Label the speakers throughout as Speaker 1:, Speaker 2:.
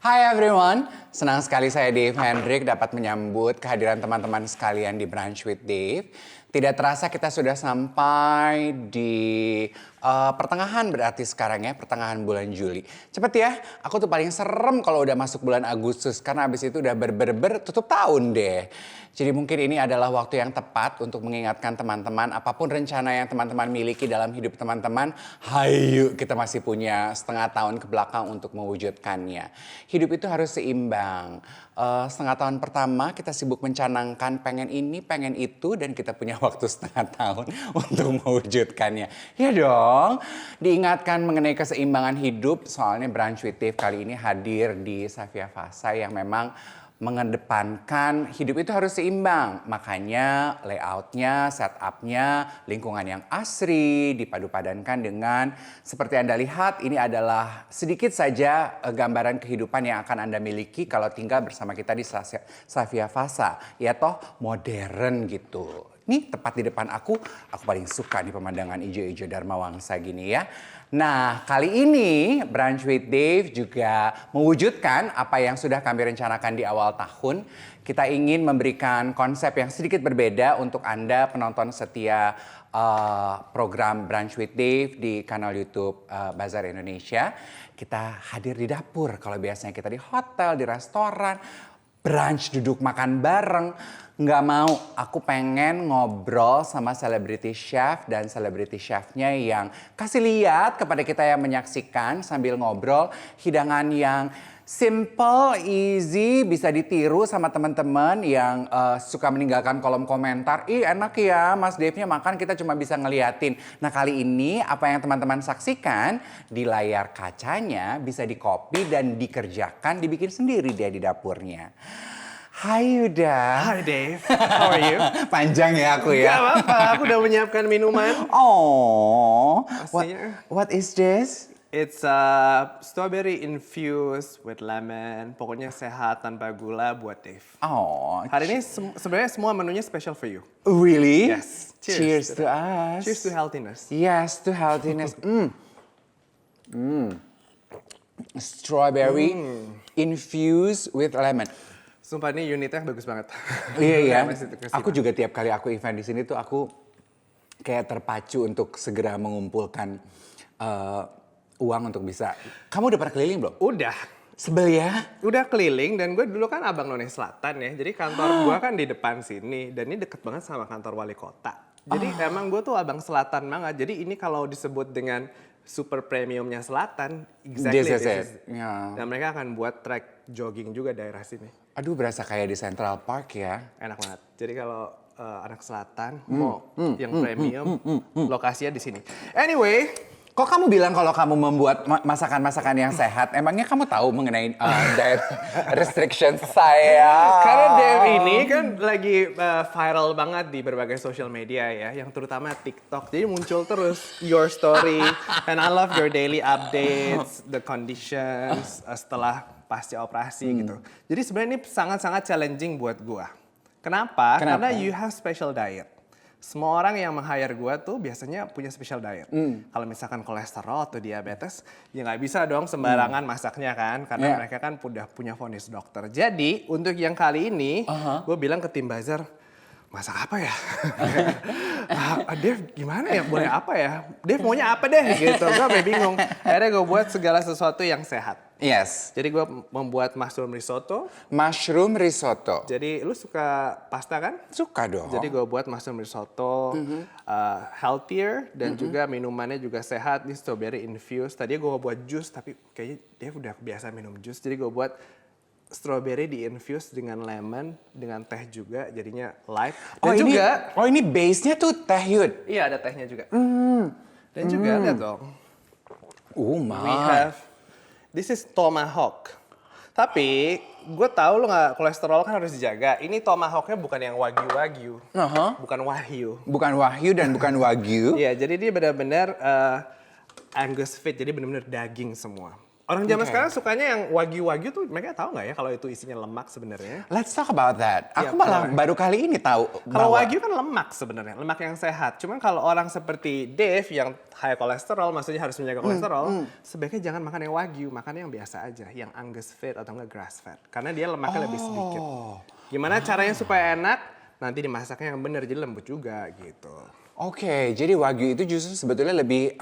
Speaker 1: Hai everyone, senang sekali saya Dave Hendrik dapat menyambut kehadiran teman-teman sekalian di Brunch with Dave. Tidak terasa kita sudah sampai di pertengahan berarti sekarang ya, pertengahan bulan Juli. Cepet ya, aku tuh paling serem kalau udah masuk bulan Agustus karena abis itu udah ber tutup tahun deh. Jadi mungkin ini adalah waktu yang tepat untuk mengingatkan teman-teman apapun rencana yang teman-teman miliki dalam hidup teman-teman, hayu kita masih punya setengah tahun ke belakang untuk mewujudkannya. Hidup itu harus seimbang. Setengah tahun pertama kita sibuk mencanangkan pengen ini, pengen itu dan kita punya waktu setengah tahun untuk mewujudkannya. Ya dong, diingatkan mengenai keseimbangan hidup soalnya Brunch with Dave kali ini hadir di Savia Fasa yang memang mengedepankan hidup itu harus seimbang. Makanya layoutnya, setupnya, lingkungan yang asri dipadu-padankan dengan seperti Anda lihat ini adalah sedikit saja gambaran kehidupan yang akan Anda miliki kalau tinggal bersama kita di Savia Fasa. Ya toh modern gitu. Nih tepat di depan aku paling suka nih pemandangan ijo-ijo Dharma Wangsa gini ya. Nah kali ini Brunch with Dave juga mewujudkan apa yang sudah kami rencanakan di awal tahun. Kita ingin memberikan konsep yang sedikit berbeda untuk Anda penonton setia program Brunch with Dave di kanal YouTube Bazar Indonesia. Kita hadir di dapur, kalau biasanya kita di hotel, di restoran, brunch duduk makan bareng. Nggak mau, aku pengen ngobrol sama celebrity chef dan celebrity chefnya yang kasih lihat kepada kita yang menyaksikan sambil ngobrol hidangan yang simple, easy, bisa ditiru sama teman-teman yang suka meninggalkan kolom komentar. Ih enak ya Mas Dave-nya makan, kita cuma bisa ngeliatin. Nah kali ini apa yang teman-teman saksikan di layar kacanya bisa di-copy dan dikerjakan, dibikin sendiri dia di dapurnya. Hai Yuda.
Speaker 2: Hi Dave, how are you?
Speaker 1: Panjang ya aku ya.
Speaker 2: Gak apa-apa, aku udah menyiapkan minuman.
Speaker 1: Oh,
Speaker 2: Pastinya.
Speaker 1: what is this?
Speaker 2: It's strawberry infused with lemon. Pokoknya sehat tanpa gula buat Dave.
Speaker 1: Oh,
Speaker 2: Hari ini sebenarnya semua menunya special for you.
Speaker 1: really?
Speaker 2: Yes.
Speaker 1: Cheers to us.
Speaker 2: Cheers to healthiness.
Speaker 1: Yes, to healthiness. Strawberry infused with lemon.
Speaker 2: Sumpah ini unitnya bagus banget.
Speaker 1: Iya ya.
Speaker 2: Masih kasih
Speaker 1: Aku
Speaker 2: banget.
Speaker 1: juga tiap kali aku event di sini tuh aku kayak terpacu untuk segera mengumpulkan uang untuk bisa. Kamu udah pernah keliling belum?
Speaker 2: Udah.
Speaker 1: Sebel ya?
Speaker 2: Udah keliling dan gue dulu kan Abang None Selatan ya. Jadi kantor gue kan di depan sini dan ini deket banget sama kantor wali kota. Jadi emang gue tuh Abang Selatan banget. Jadi ini kalau disebut dengan super premiumnya Selatan, exactly
Speaker 1: This is
Speaker 2: this
Speaker 1: it.
Speaker 2: is.
Speaker 1: Ya.
Speaker 2: Dan mereka akan buat track jogging juga daerah sini.
Speaker 1: Aduh berasa kayak di Central Park ya.
Speaker 2: Enak banget. Jadi kalau anak Selatan mau yang premium, lokasinya di sini. Anyway,
Speaker 1: Kok kamu bilang kalau kamu membuat masakan-masakan yang sehat? Emangnya kamu tahu mengenai diet restriction saya?
Speaker 2: karena Dave ini kan lagi viral banget di berbagai social media ya, yang terutama TikTok. Jadi muncul terus your story, and I love your daily updates, the conditions setelah pasca operasi gitu. Jadi sebenarnya ini sangat-sangat challenging buat gua. Kenapa? Karena you have special diet. Semua orang yang meng-hire gue tuh biasanya punya special diet. Kalau misalkan kolesterol atau diabetes, ya nggak bisa dong sembarangan masaknya kan. Karena mereka kan udah punya vonis dokter. Jadi untuk yang kali ini, gue bilang ke tim Bazar, masak apa ya? Dev gimana ya? Boleh apa ya? Dev maunya apa deh? Gitu, gue sampai bingung. Akhirnya gue buat segala sesuatu yang sehat.
Speaker 1: Yes.
Speaker 2: Jadi gue membuat mushroom risotto.
Speaker 1: Mushroom risotto.
Speaker 2: Jadi lu suka pasta kan?
Speaker 1: Suka dong.
Speaker 2: Jadi gue buat mushroom risotto healthier dan juga minumannya juga sehat. Ini strawberry infused. Tadi gue buat jus tapi kayaknya dia udah biasa minum jus. Jadi gue buat strawberry di infused dengan lemon, dengan teh juga. Jadinya light. Dan
Speaker 1: ini base-nya tuh teh Yud.
Speaker 2: iya ada tehnya juga. Dan juga lihat dong.
Speaker 1: Oh my.
Speaker 2: We have, this is tomahawk. Tapi gue tahu lo nggak kolesterol kan harus dijaga. Ini tomahawknya bukan yang wagyu, bukan wahyu.
Speaker 1: Bukan wahyu dan bukan wagyu.
Speaker 2: Iya, jadi dia benar-benar Angus fit, jadi benar-benar daging semua. Orang zaman
Speaker 1: Oke.
Speaker 2: sekarang sukanya yang wagyu tuh, mereka tahu nggak ya kalau itu isinya lemak sebenarnya?
Speaker 1: Let's talk about that.
Speaker 2: Iya,
Speaker 1: Aku malah
Speaker 2: boleh.
Speaker 1: baru kali ini tahu
Speaker 2: Kalau
Speaker 1: bahwa
Speaker 2: wagyu kan lemak sebenarnya, lemak yang sehat. Cuman kalau orang seperti Dave yang high kolesterol, maksudnya harus menjaga kolesterol, sebaiknya jangan makan yang wagyu, makan yang biasa aja, yang Angus fat atau enggak grass fat, karena dia lemaknya lebih sedikit. Gimana caranya supaya enak? Nanti dimasaknya yang benar, jadi lembut juga gitu.
Speaker 1: Oke, jadi wagyu itu justru sebetulnya lebih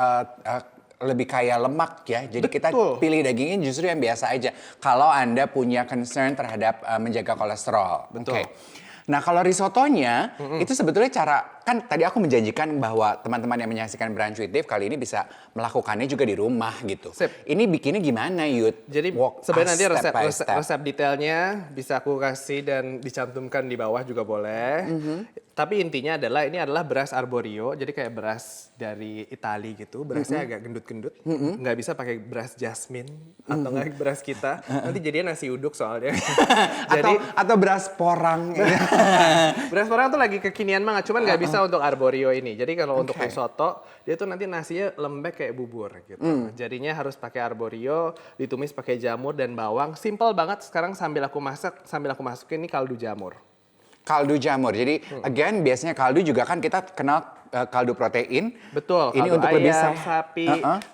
Speaker 1: kaya lemak ya. Jadi kita
Speaker 2: Betul.
Speaker 1: pilih dagingnya justru yang biasa aja. Kalau Anda punya concern terhadap menjaga kolesterol.
Speaker 2: Betul.
Speaker 1: Oke. Nah kalau risottonya itu sebetulnya kan tadi aku menjanjikan bahwa teman-teman yang menyaksikan Brunch with Dave kali ini bisa melakukannya juga di rumah gitu.
Speaker 2: Sip.
Speaker 1: Ini bikinnya gimana Yud?
Speaker 2: Jadi
Speaker 1: Walk
Speaker 2: sebenarnya nanti
Speaker 1: us step by step.
Speaker 2: resep detailnya bisa aku kasih dan dicantumkan di bawah juga boleh. Tapi intinya adalah ini adalah beras arborio, jadi kayak beras dari Itali gitu. Berasnya agak gendut-gendut, nggak bisa pakai beras jasmine atau nggak beras kita. Nanti jadinya nasi uduk soalnya. Jadi
Speaker 1: atau beras porang.
Speaker 2: beras porang tuh lagi kekinian banget, cuman nggak bisa untuk arborio ini. Jadi kalau untuk
Speaker 1: Oke.
Speaker 2: risotto, dia tuh nanti nasinya lembek kayak bubur gitu. Jadinya harus pakai arborio, ditumis pakai jamur dan bawang. Simple banget sekarang sambil aku masak, sambil aku masukin ini kaldu jamur.
Speaker 1: Kaldu jamur. Jadi again biasanya kaldu juga kan kita kenal kaldu protein.
Speaker 2: Betul,
Speaker 1: Ini
Speaker 2: kaldu
Speaker 1: untuk
Speaker 2: ayam,
Speaker 1: lebih
Speaker 2: sapi.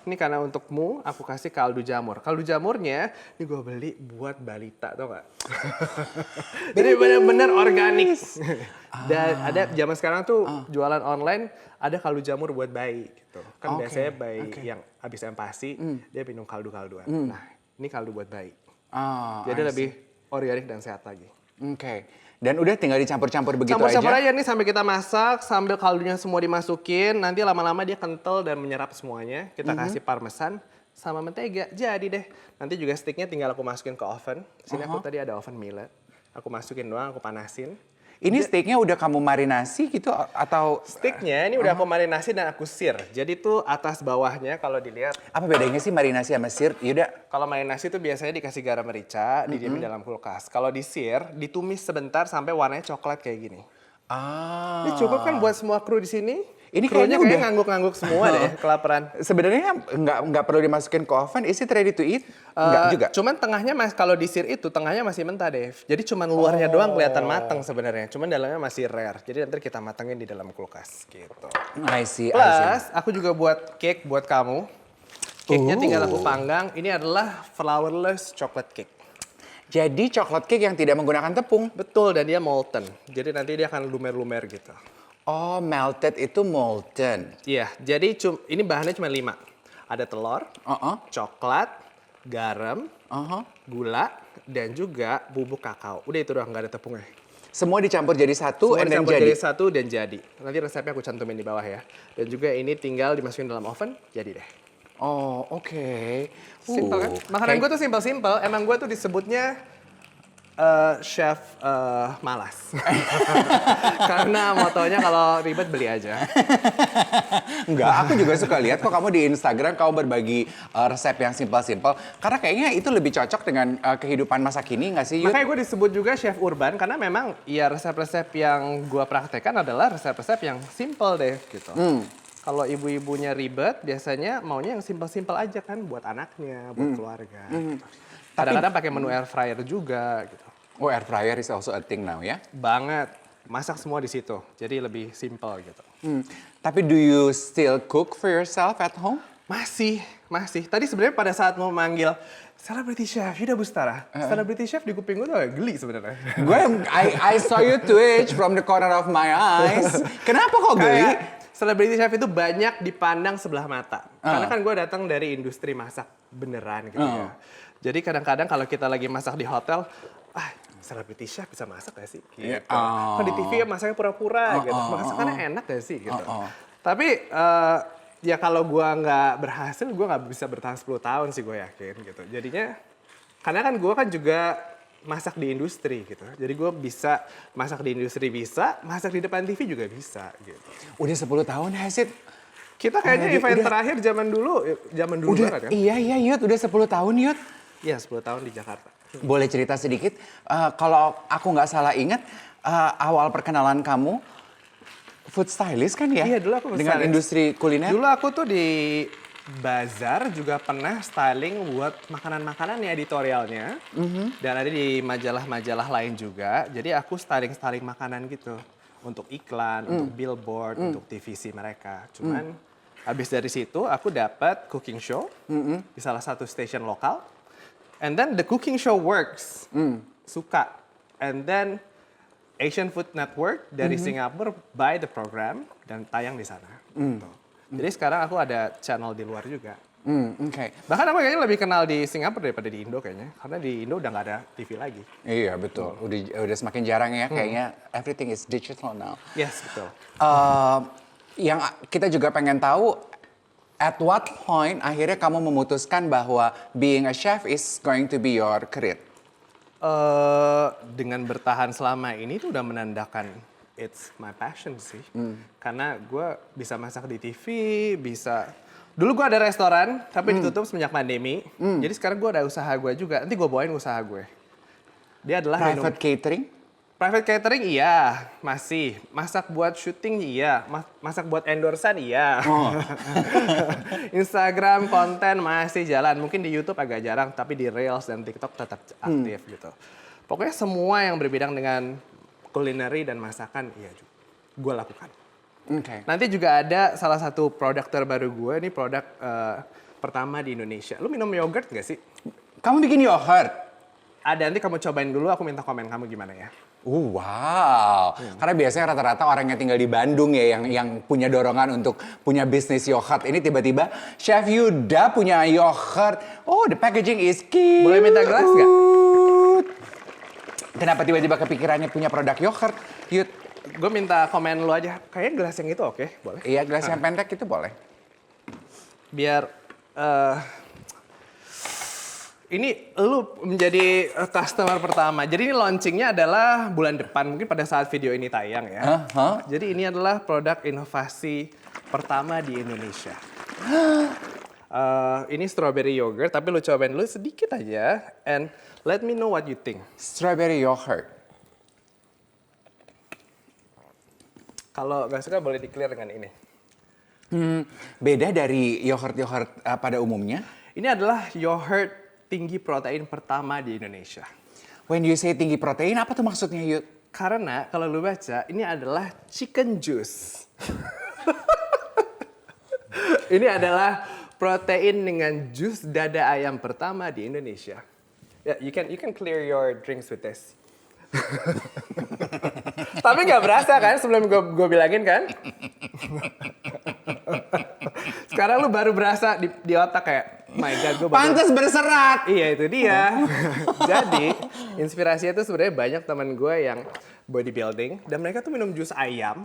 Speaker 2: Ini karena untukmu aku kasih kaldu jamur. Kaldu jamurnya ini gue beli buat balita, tau gak? Jadi benar-benar organik. Dan ada zaman sekarang tuh jualan online ada kaldu jamur buat bayi gitu. Kan
Speaker 1: Oke,
Speaker 2: biasanya bayi yang habis empasi dia minum kaldu-kalduan. Nah, ini kaldu buat bayi.
Speaker 1: Ah,
Speaker 2: Jadi
Speaker 1: I see.
Speaker 2: lebih organik dan sehat lagi.
Speaker 1: Oke. Dan udah tinggal dicampur-campur begitu
Speaker 2: Campur-campur
Speaker 1: aja.
Speaker 2: aja nih sampai kita masak, sambil kaldunya semua dimasukin, nanti lama-lama dia kental dan menyerap semuanya. Kita kasih parmesan sama mentega, jadi deh. Nanti juga sticknya tinggal aku masukin ke oven. Sini aku tadi ada oven millet. Aku masukin doang, aku panasin.
Speaker 1: Ini steaknya udah kamu marinasi gitu atau
Speaker 2: Sticknya ini udah aku marinasi dan aku sear. Jadi tuh atas bawahnya kalau dilihat,
Speaker 1: apa bedanya sih marinasi sama sir? Yuda,
Speaker 2: kalau marinasi tuh biasanya dikasih garam merica, didiemin dalam kulkas. Kalau di sear, ditumis sebentar sampai warnanya coklat kayak gini. Ini cukup kan buat semua kru di sini?
Speaker 1: Ini
Speaker 2: Krunya
Speaker 1: kayaknya udah-
Speaker 2: ngangguk-ngangguk semua deh, kelaparan.
Speaker 1: sebenarnya nggak perlu dimasukin ke oven. Is it ready to eat? Nggak juga.
Speaker 2: Cuman tengahnya kalau di sear itu tengahnya masih mentah, Dev. Jadi cuman luarnya doang kelihatan matang sebenarnya. Cuman dalamnya masih rare. Jadi nanti kita matengin di dalam kulkas gitu.
Speaker 1: I see, I see.
Speaker 2: Plus, aku juga buat cake buat kamu. Cake-nya tinggal aku panggang. Ini adalah flourless chocolate cake.
Speaker 1: Jadi coklat cake yang tidak menggunakan tepung.
Speaker 2: Betul, dan dia molten. Jadi nanti dia akan lumer-lumer gitu.
Speaker 1: Oh, melted itu molten.
Speaker 2: Iya, jadi ini bahannya cuma 5. Ada telur, coklat, garam, gula, dan juga bubuk kakao. Udah itu doang, nggak ada tepungnya.
Speaker 1: Semua dicampur jadi satu,
Speaker 2: Semua
Speaker 1: and then
Speaker 2: dicampur
Speaker 1: jadi.
Speaker 2: jadi satu dan jadi. Nanti resepnya aku cantumin di bawah ya. Dan juga ini tinggal dimasukin dalam oven, jadi deh.
Speaker 1: Oh, oke.
Speaker 2: Simpel kan? Makanan gue tuh simpel-simpel. Emang gue tuh disebutnya chef malas. Karena motonya kalau ribet beli aja.
Speaker 1: Enggak, aku juga suka lihat kok kamu di Instagram kamu berbagi resep yang simpel-simpel. Karena kayaknya itu lebih cocok dengan kehidupan masa kini nggak sih, Yud?
Speaker 2: Makanya gue disebut juga chef urban karena memang ya resep-resep yang gue praktekkan adalah resep-resep yang simple deh gitu. Kalau ibu-ibunya ribet biasanya maunya yang simple-simple aja kan buat anaknya, buat keluarga. Gitu. Kadang-kadang pakai menu air fryer juga gitu.
Speaker 1: Oh, air fryer is also a thing now ya?
Speaker 2: Banget. Masak semua di situ. Jadi lebih simple gitu.
Speaker 1: Tapi do you still cook for yourself at home?
Speaker 2: Masih. Tadi sebenarnya pada saat mau manggil Celebrity Chef Yuda Bustara, Celebrity Chef di kuping gue tuh agak geli sebenarnya.
Speaker 1: I saw you twitch from the corner of my eyes. Kenapa kok geli?
Speaker 2: Kayak Celebrity Chef itu banyak dipandang sebelah mata. Karena kan gue datang dari industri masak beneran gitu ya. Jadi kadang-kadang kalau kita lagi masak di hotel, Celebrity Chef bisa masak gak sih? Gitu. Kan di TV ya masaknya pura-pura gitu. Masakannya enak gak sih? Gitu. Tapi ya kalau gue nggak berhasil, gue nggak bisa bertahan 10 tahun sih gue yakin gitu. Jadinya, karena kan gue kan juga masak di industri gitu. Jadi gue bisa masak di industri bisa, masak di depan TV juga bisa gitu.
Speaker 1: Udah 10 tahun Hasid.
Speaker 2: Kita kayaknya event terakhir zaman dulu
Speaker 1: Udah,
Speaker 2: banget kan?
Speaker 1: iya Yud, udah 10 tahun Yud.
Speaker 2: Iya 10 tahun di Jakarta.
Speaker 1: Boleh cerita sedikit? Kalau aku nggak salah ingat, awal perkenalan kamu food stylist kan ya?
Speaker 2: Iya, dulu aku food
Speaker 1: dengan
Speaker 2: stylist.
Speaker 1: industri kuliner.
Speaker 2: Dulu aku tuh di Bazar juga pernah styling buat makanan-makanan ya editorialnya. Dan ada di majalah-majalah lain juga. Jadi aku styling-styling makanan gitu. Untuk iklan, untuk billboard, untuk TVC mereka. Cuman habis dari situ aku dapat cooking show di salah satu station lokal. And then the cooking show works. Suka. And then Asian Food Network dari Singapura buy the program dan tayang di sana. Gitu. Jadi sekarang aku ada channel di luar juga.
Speaker 1: Oke.
Speaker 2: Bahkan aku kayaknya lebih kenal di Singapura daripada di Indo kayaknya. Karena di Indo udah nggak ada TV lagi.
Speaker 1: Iya betul. Udah semakin jarang ya kayaknya everything is digital now.
Speaker 2: Yes, betul.
Speaker 1: Yang kita juga pengen tahu, at what point akhirnya kamu memutuskan bahwa being a chef is going to be your career?
Speaker 2: Dengan bertahan selama ini tuh udah menandakan it's my passion sih. Karena gue bisa masak di TV, bisa... Dulu gue ada restoran, tapi ditutup semenjak pandemi. Jadi sekarang gue ada usaha gue juga. Nanti gue bawain usaha gue. Dia adalah
Speaker 1: Private catering?
Speaker 2: Private catering iya, masih. Masak buat syuting iya, masak buat endorsean iya. Instagram konten masih jalan. Mungkin di YouTube agak jarang, tapi di Reels dan TikTok tetap aktif gitu. Pokoknya semua yang berbidang dengan culinary dan masakan iya juga. Gue lakukan.
Speaker 1: Oke.
Speaker 2: Nanti juga ada salah satu produk terbaru gue, ini produk pertama di Indonesia. Lu minum yogurt gak sih?
Speaker 1: Kamu bikin yogurt?
Speaker 2: Ada, nanti kamu cobain dulu, aku minta komen kamu gimana ya.
Speaker 1: Wow, karena biasanya rata-rata orang yang tinggal di Bandung ya yang punya dorongan untuk punya bisnis yogurt. Ini tiba-tiba Chef Yuda punya yogurt. Oh, the packaging is cute.
Speaker 2: Boleh minta gelas nggak?
Speaker 1: Kenapa tiba-tiba kepikirannya punya produk yogurt, Yud?
Speaker 2: Gue minta komen lu aja. Kayaknya gelas yang itu oke, boleh?
Speaker 1: Iya, gelas yang pendek itu boleh.
Speaker 2: Biar ini lu menjadi customer pertama. Jadi ini launchingnya adalah bulan depan, mungkin pada saat video ini tayang ya. Jadi ini adalah produk inovasi pertama di Indonesia. Ini strawberry yogurt, tapi lu cobain dulu sedikit aja. And let me know what you think.
Speaker 1: Strawberry yogurt.
Speaker 2: Kalau nggak suka boleh di-clear dengan ini.
Speaker 1: Beda dari yogurt-yogurt pada umumnya.
Speaker 2: Ini adalah yogurt tinggi protein pertama di Indonesia.
Speaker 1: When you say tinggi protein, apa tuh maksudnya, Yud?
Speaker 2: Karena kalau lu baca, ini adalah chicken juice. Ini adalah protein dengan jus dada ayam pertama di Indonesia. Ya, you can clear your drinks with this. Tapi nggak berasa kan sebelum gue bilangin kan? Sekarang lu baru berasa di otak kayak, my God, gue baru...
Speaker 1: Pantes berserat!
Speaker 2: Iya, itu dia. Jadi, inspirasinya tuh sebenarnya banyak teman gue yang bodybuilding. Dan mereka tuh minum jus ayam.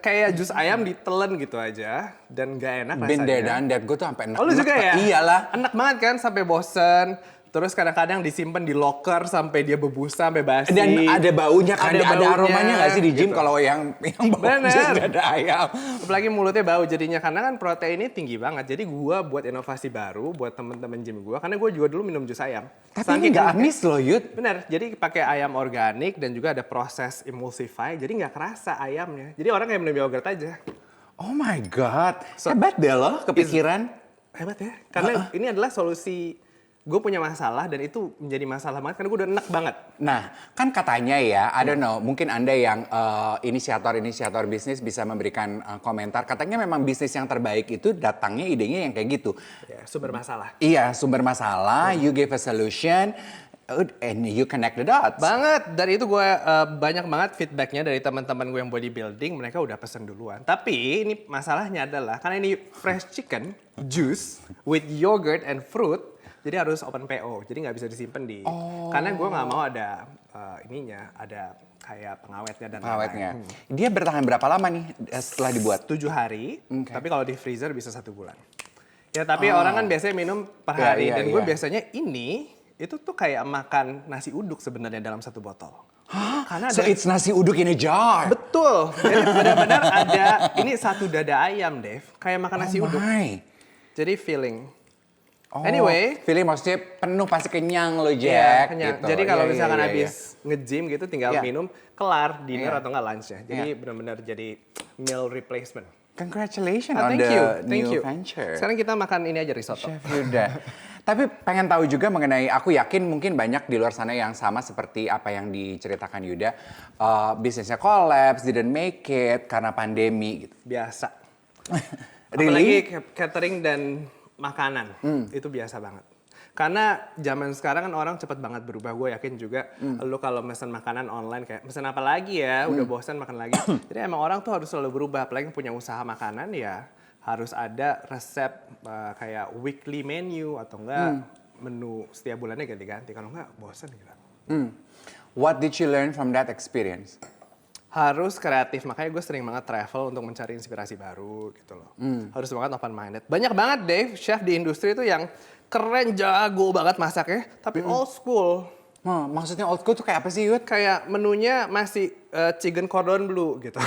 Speaker 2: Kayak jus ayam ditelen gitu aja. Dan gak enak rasanya.
Speaker 1: Been there, done that. Gue tuh sampai enak.
Speaker 2: Oh, lu juga ya?
Speaker 1: Iyalah.
Speaker 2: Enak banget kan, sampai bosen. Terus kadang-kadang disimpan di locker sampai dia berbusa, sampai basi.
Speaker 1: Dan ada baunya kan, ada aromanya nggak sih di gym
Speaker 2: gitu.
Speaker 1: kalau yang bau jus dada ayam.
Speaker 2: Apalagi mulutnya bau jadinya, karena kan proteinnya tinggi banget. Jadi gua buat inovasi baru buat temen-temen gym gua, karena gua juga dulu minum jus ayam.
Speaker 1: Tapi ini nggak amis loh, Yud.
Speaker 2: Bener, jadi pakai ayam organik dan juga ada proses emulsify, jadi nggak kerasa ayamnya. Jadi orang kayak minum yogurt aja.
Speaker 1: Oh my God, hebat deh loh kepikiran.
Speaker 2: Hebat ya, karena ini adalah solusi. Gue punya masalah dan itu menjadi masalah banget karena gue udah enak banget.
Speaker 1: Nah, kan katanya ya, I don't know, mungkin Anda yang inisiator bisnis bisa memberikan komentar. Katanya memang bisnis yang terbaik itu datangnya idenya yang kayak gitu.
Speaker 2: Ya, sumber masalah.
Speaker 1: Iya, sumber masalah, you give a solution, and you connect the dots.
Speaker 2: Banget, dari itu gue banyak banget feedbacknya dari teman-teman gue yang bodybuilding, mereka udah pesen duluan. Tapi ini masalahnya adalah, karena ini fresh chicken, juice, with yogurt and fruit, jadi harus open PO, jadi nggak bisa disimpan di. Karena gue nggak mau ada ininya, ada kayak pengawetnya dan
Speaker 1: Pengawetnya. Dia bertahan berapa lama nih setelah dibuat?
Speaker 2: 7 hari, tapi kalau di freezer bisa 1 bulan. Ya tapi orang kan biasanya minum per hari, dan gue biasanya ini itu tuh kayak makan nasi uduk sebenarnya dalam 1 botol.
Speaker 1: Karena so it's nasi uduk in a jar.
Speaker 2: Betul, jadi benar-benar ada ini 1 dada ayam, Dev, kayak makan nasi uduk. Jadi feeling. Anyway,
Speaker 1: feeling maksudnya penuh pasti kenyang lo, Jack.
Speaker 2: Yeah, kenyang.
Speaker 1: Gitu.
Speaker 2: Jadi kalau misalkan habis nge-gym gitu tinggal minum, kelar dinner atau enggak lunch-nya. Jadi benar-benar jadi meal replacement.
Speaker 1: Congratulations
Speaker 2: Ah,
Speaker 1: on
Speaker 2: thank
Speaker 1: the
Speaker 2: you,
Speaker 1: new
Speaker 2: thank you.
Speaker 1: venture.
Speaker 2: Sekarang kita makan ini aja risotto.
Speaker 1: Chef Yuda. Tapi pengen tahu juga mengenai, aku yakin mungkin banyak di luar sana yang sama seperti apa yang diceritakan Yuda. Bisnisnya collapse, didn't make it karena pandemi gitu.
Speaker 2: Biasa.
Speaker 1: Really?
Speaker 2: Apalagi catering dan makanan. Itu biasa banget. Karena zaman sekarang kan orang cepet banget berubah. Gue yakin juga lu kalau mesen makanan online kayak mesen apa lagi ya, udah bosan makan lagi. Jadi emang orang tuh harus selalu berubah. Apalagi yang punya usaha makanan ya harus ada resep kayak weekly menu atau enggak menu setiap bulannya ganti-ganti. Kalau enggak bosan gitu.
Speaker 1: What did you learn from that experience?
Speaker 2: Harus kreatif, makanya gue sering banget travel untuk mencari inspirasi baru gitu loh. Harus banget open minded. Banyak banget Dave, chef di industri itu yang keren, jago banget masaknya, tapi old school.
Speaker 1: Maksudnya old school tuh kayak apa sih Yud?
Speaker 2: Kayak menunya masih chicken cordon bleu gitu.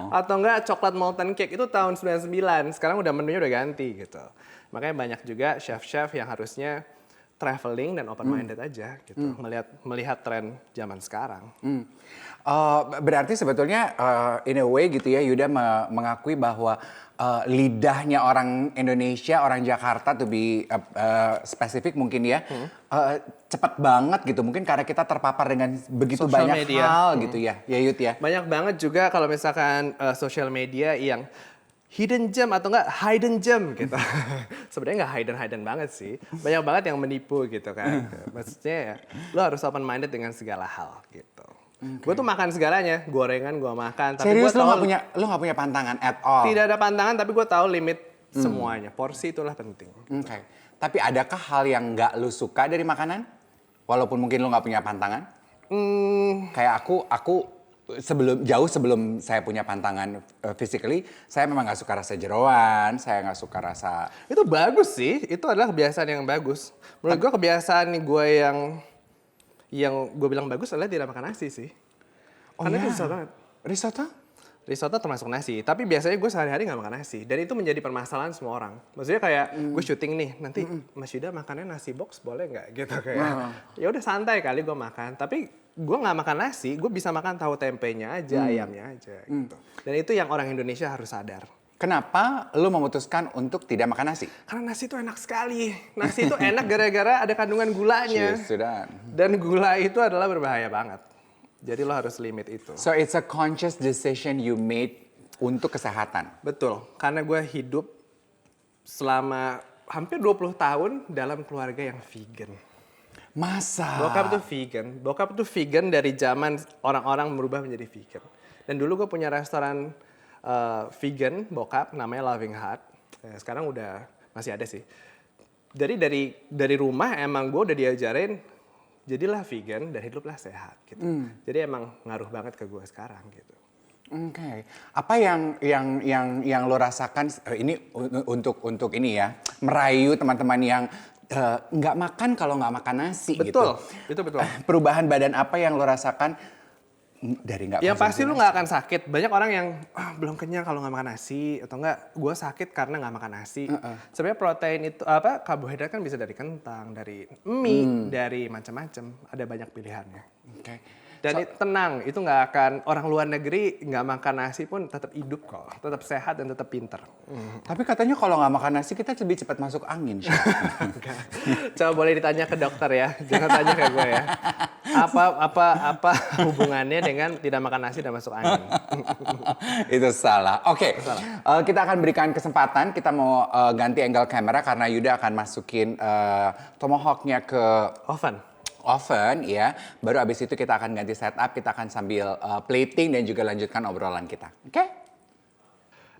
Speaker 2: Atau enggak coklat molten cake itu tahun 99, sekarang udah menunya udah ganti gitu. Makanya banyak juga chef-chef yang harusnya traveling dan open minded aja gitu, melihat tren zaman sekarang.
Speaker 1: Berarti sebetulnya in a way gitu ya Yuda mengakui bahwa lidahnya orang Indonesia, orang Jakarta to be spesifik mungkin ya, cepat banget gitu. Mungkin karena kita terpapar dengan begitu
Speaker 2: Social
Speaker 1: banyak
Speaker 2: media.
Speaker 1: hal gitu ya Yud ya.
Speaker 2: Banyak banget juga kalau misalkan social media yang hidden gem atau enggak hidden gem gitu. Sebenarnya nggak hidden banget sih. Banyak banget yang menipu gitu kan. Maksudnya ya, lo harus open minded dengan segala hal gitu. Gue tuh makan segalanya, gorengan gue makan. Tapi
Speaker 1: Serius
Speaker 2: gua
Speaker 1: lo
Speaker 2: tahu
Speaker 1: nggak punya pantangan at all?
Speaker 2: tidak ada pantangan, tapi gue tahu limit semuanya. Porsi itulah penting.
Speaker 1: Oke. Tapi adakah hal yang nggak lo suka dari makanan? Walaupun mungkin lo nggak punya pantangan? Kayak aku jauh sebelum saya punya pantangan physically, saya memang nggak suka rasa jeroan, saya nggak suka rasa.
Speaker 2: Itu bagus sih, itu adalah kebiasaan yang bagus. Menurut gue kebiasaan gue yang gue bilang bagus adalah tidak makan nasi sih. Karena itu susah banget.
Speaker 1: Risotto?
Speaker 2: Risotto termasuk nasi, tapi biasanya gue sehari-hari nggak makan nasi. Dan itu menjadi permasalahan semua orang. Maksudnya kayak gue syuting nih, nanti Mas Yuda makannya nasi box boleh nggak? Gitu kayak. Ya udah santai kali gue makan, tapi gue nggak makan nasi, gue bisa makan tahu tempenya aja, ayamnya aja. Gitu. Dan itu yang orang Indonesia harus sadar.
Speaker 1: Kenapa lu memutuskan untuk tidak makan nasi?
Speaker 2: Karena nasi itu enak sekali. Nasi itu enak gara-gara ada kandungan gulanya.
Speaker 1: Sudah.
Speaker 2: Dan gula itu adalah berbahaya banget. Jadi lo harus limit itu.
Speaker 1: So it's a conscious decision you made untuk kesehatan.
Speaker 2: Betul. Karena gue hidup selama hampir 20 tahun dalam keluarga yang vegan.
Speaker 1: Masa?
Speaker 2: Bokap tuh vegan dari zaman orang-orang berubah menjadi vegan. Dan dulu gue punya restoran vegan bokap namanya Loving Heart. Sekarang udah masih ada sih. Jadi dari rumah emang gue udah diajarin jadilah vegan dan hiduplah sehat gitu. Jadi emang ngaruh banget ke gue sekarang gitu.
Speaker 1: Oke. Apa yang lo rasakan ini untuk ini ya, merayu teman-teman yang nggak makan kalau nggak makan nasi gitu.
Speaker 2: Betul.
Speaker 1: Perubahan badan apa yang lo rasakan dari nggak
Speaker 2: Yang
Speaker 1: konsumsi
Speaker 2: pasti lu
Speaker 1: nasi?
Speaker 2: nggak akan sakit. Banyak orang yang belum kenyang kalau nggak makan nasi atau enggak gue sakit karena nggak makan nasi. Sebenarnya protein itu karbohidrat kan bisa dari kentang, dari mie, dari macam-macam. Ada banyak pilihannya.
Speaker 1: Oke.
Speaker 2: Dan tenang, itu nggak akan orang luar negeri nggak makan nasi pun tetap hidup kok, tetap sehat dan tetap pinter.
Speaker 1: Tapi katanya kalau nggak makan nasi kita lebih cepat masuk angin. Chef.
Speaker 2: Coba boleh ditanya ke dokter ya, jangan tanya ke gue ya. Apa hubungannya dengan tidak makan nasi dan masuk angin?
Speaker 1: Itu salah. Oke, kita akan berikan kesempatan. Kita mau ganti angle kamera karena Yuda akan masukin tomahawknya ke oven ya. Baru abis itu kita akan ganti setup, kita akan sambil plating dan juga lanjutkan obrolan kita. Oke?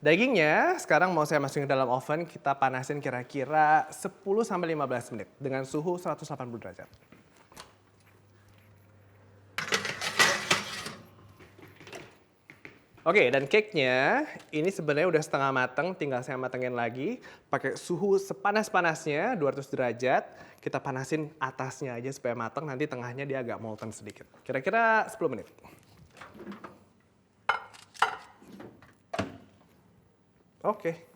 Speaker 2: Dagingnya sekarang mau saya masukin ke dalam oven, kita panasin kira-kira 10-15 menit dengan suhu 180 derajat. Oke, dan cake-nya ini sebenarnya udah setengah mateng, tinggal saya matengin lagi. Pakai suhu sepanas-panasnya, 200 derajat. Kita panasin atasnya aja supaya mateng, nanti tengahnya dia agak molten sedikit. Kira-kira 10 menit. Oke.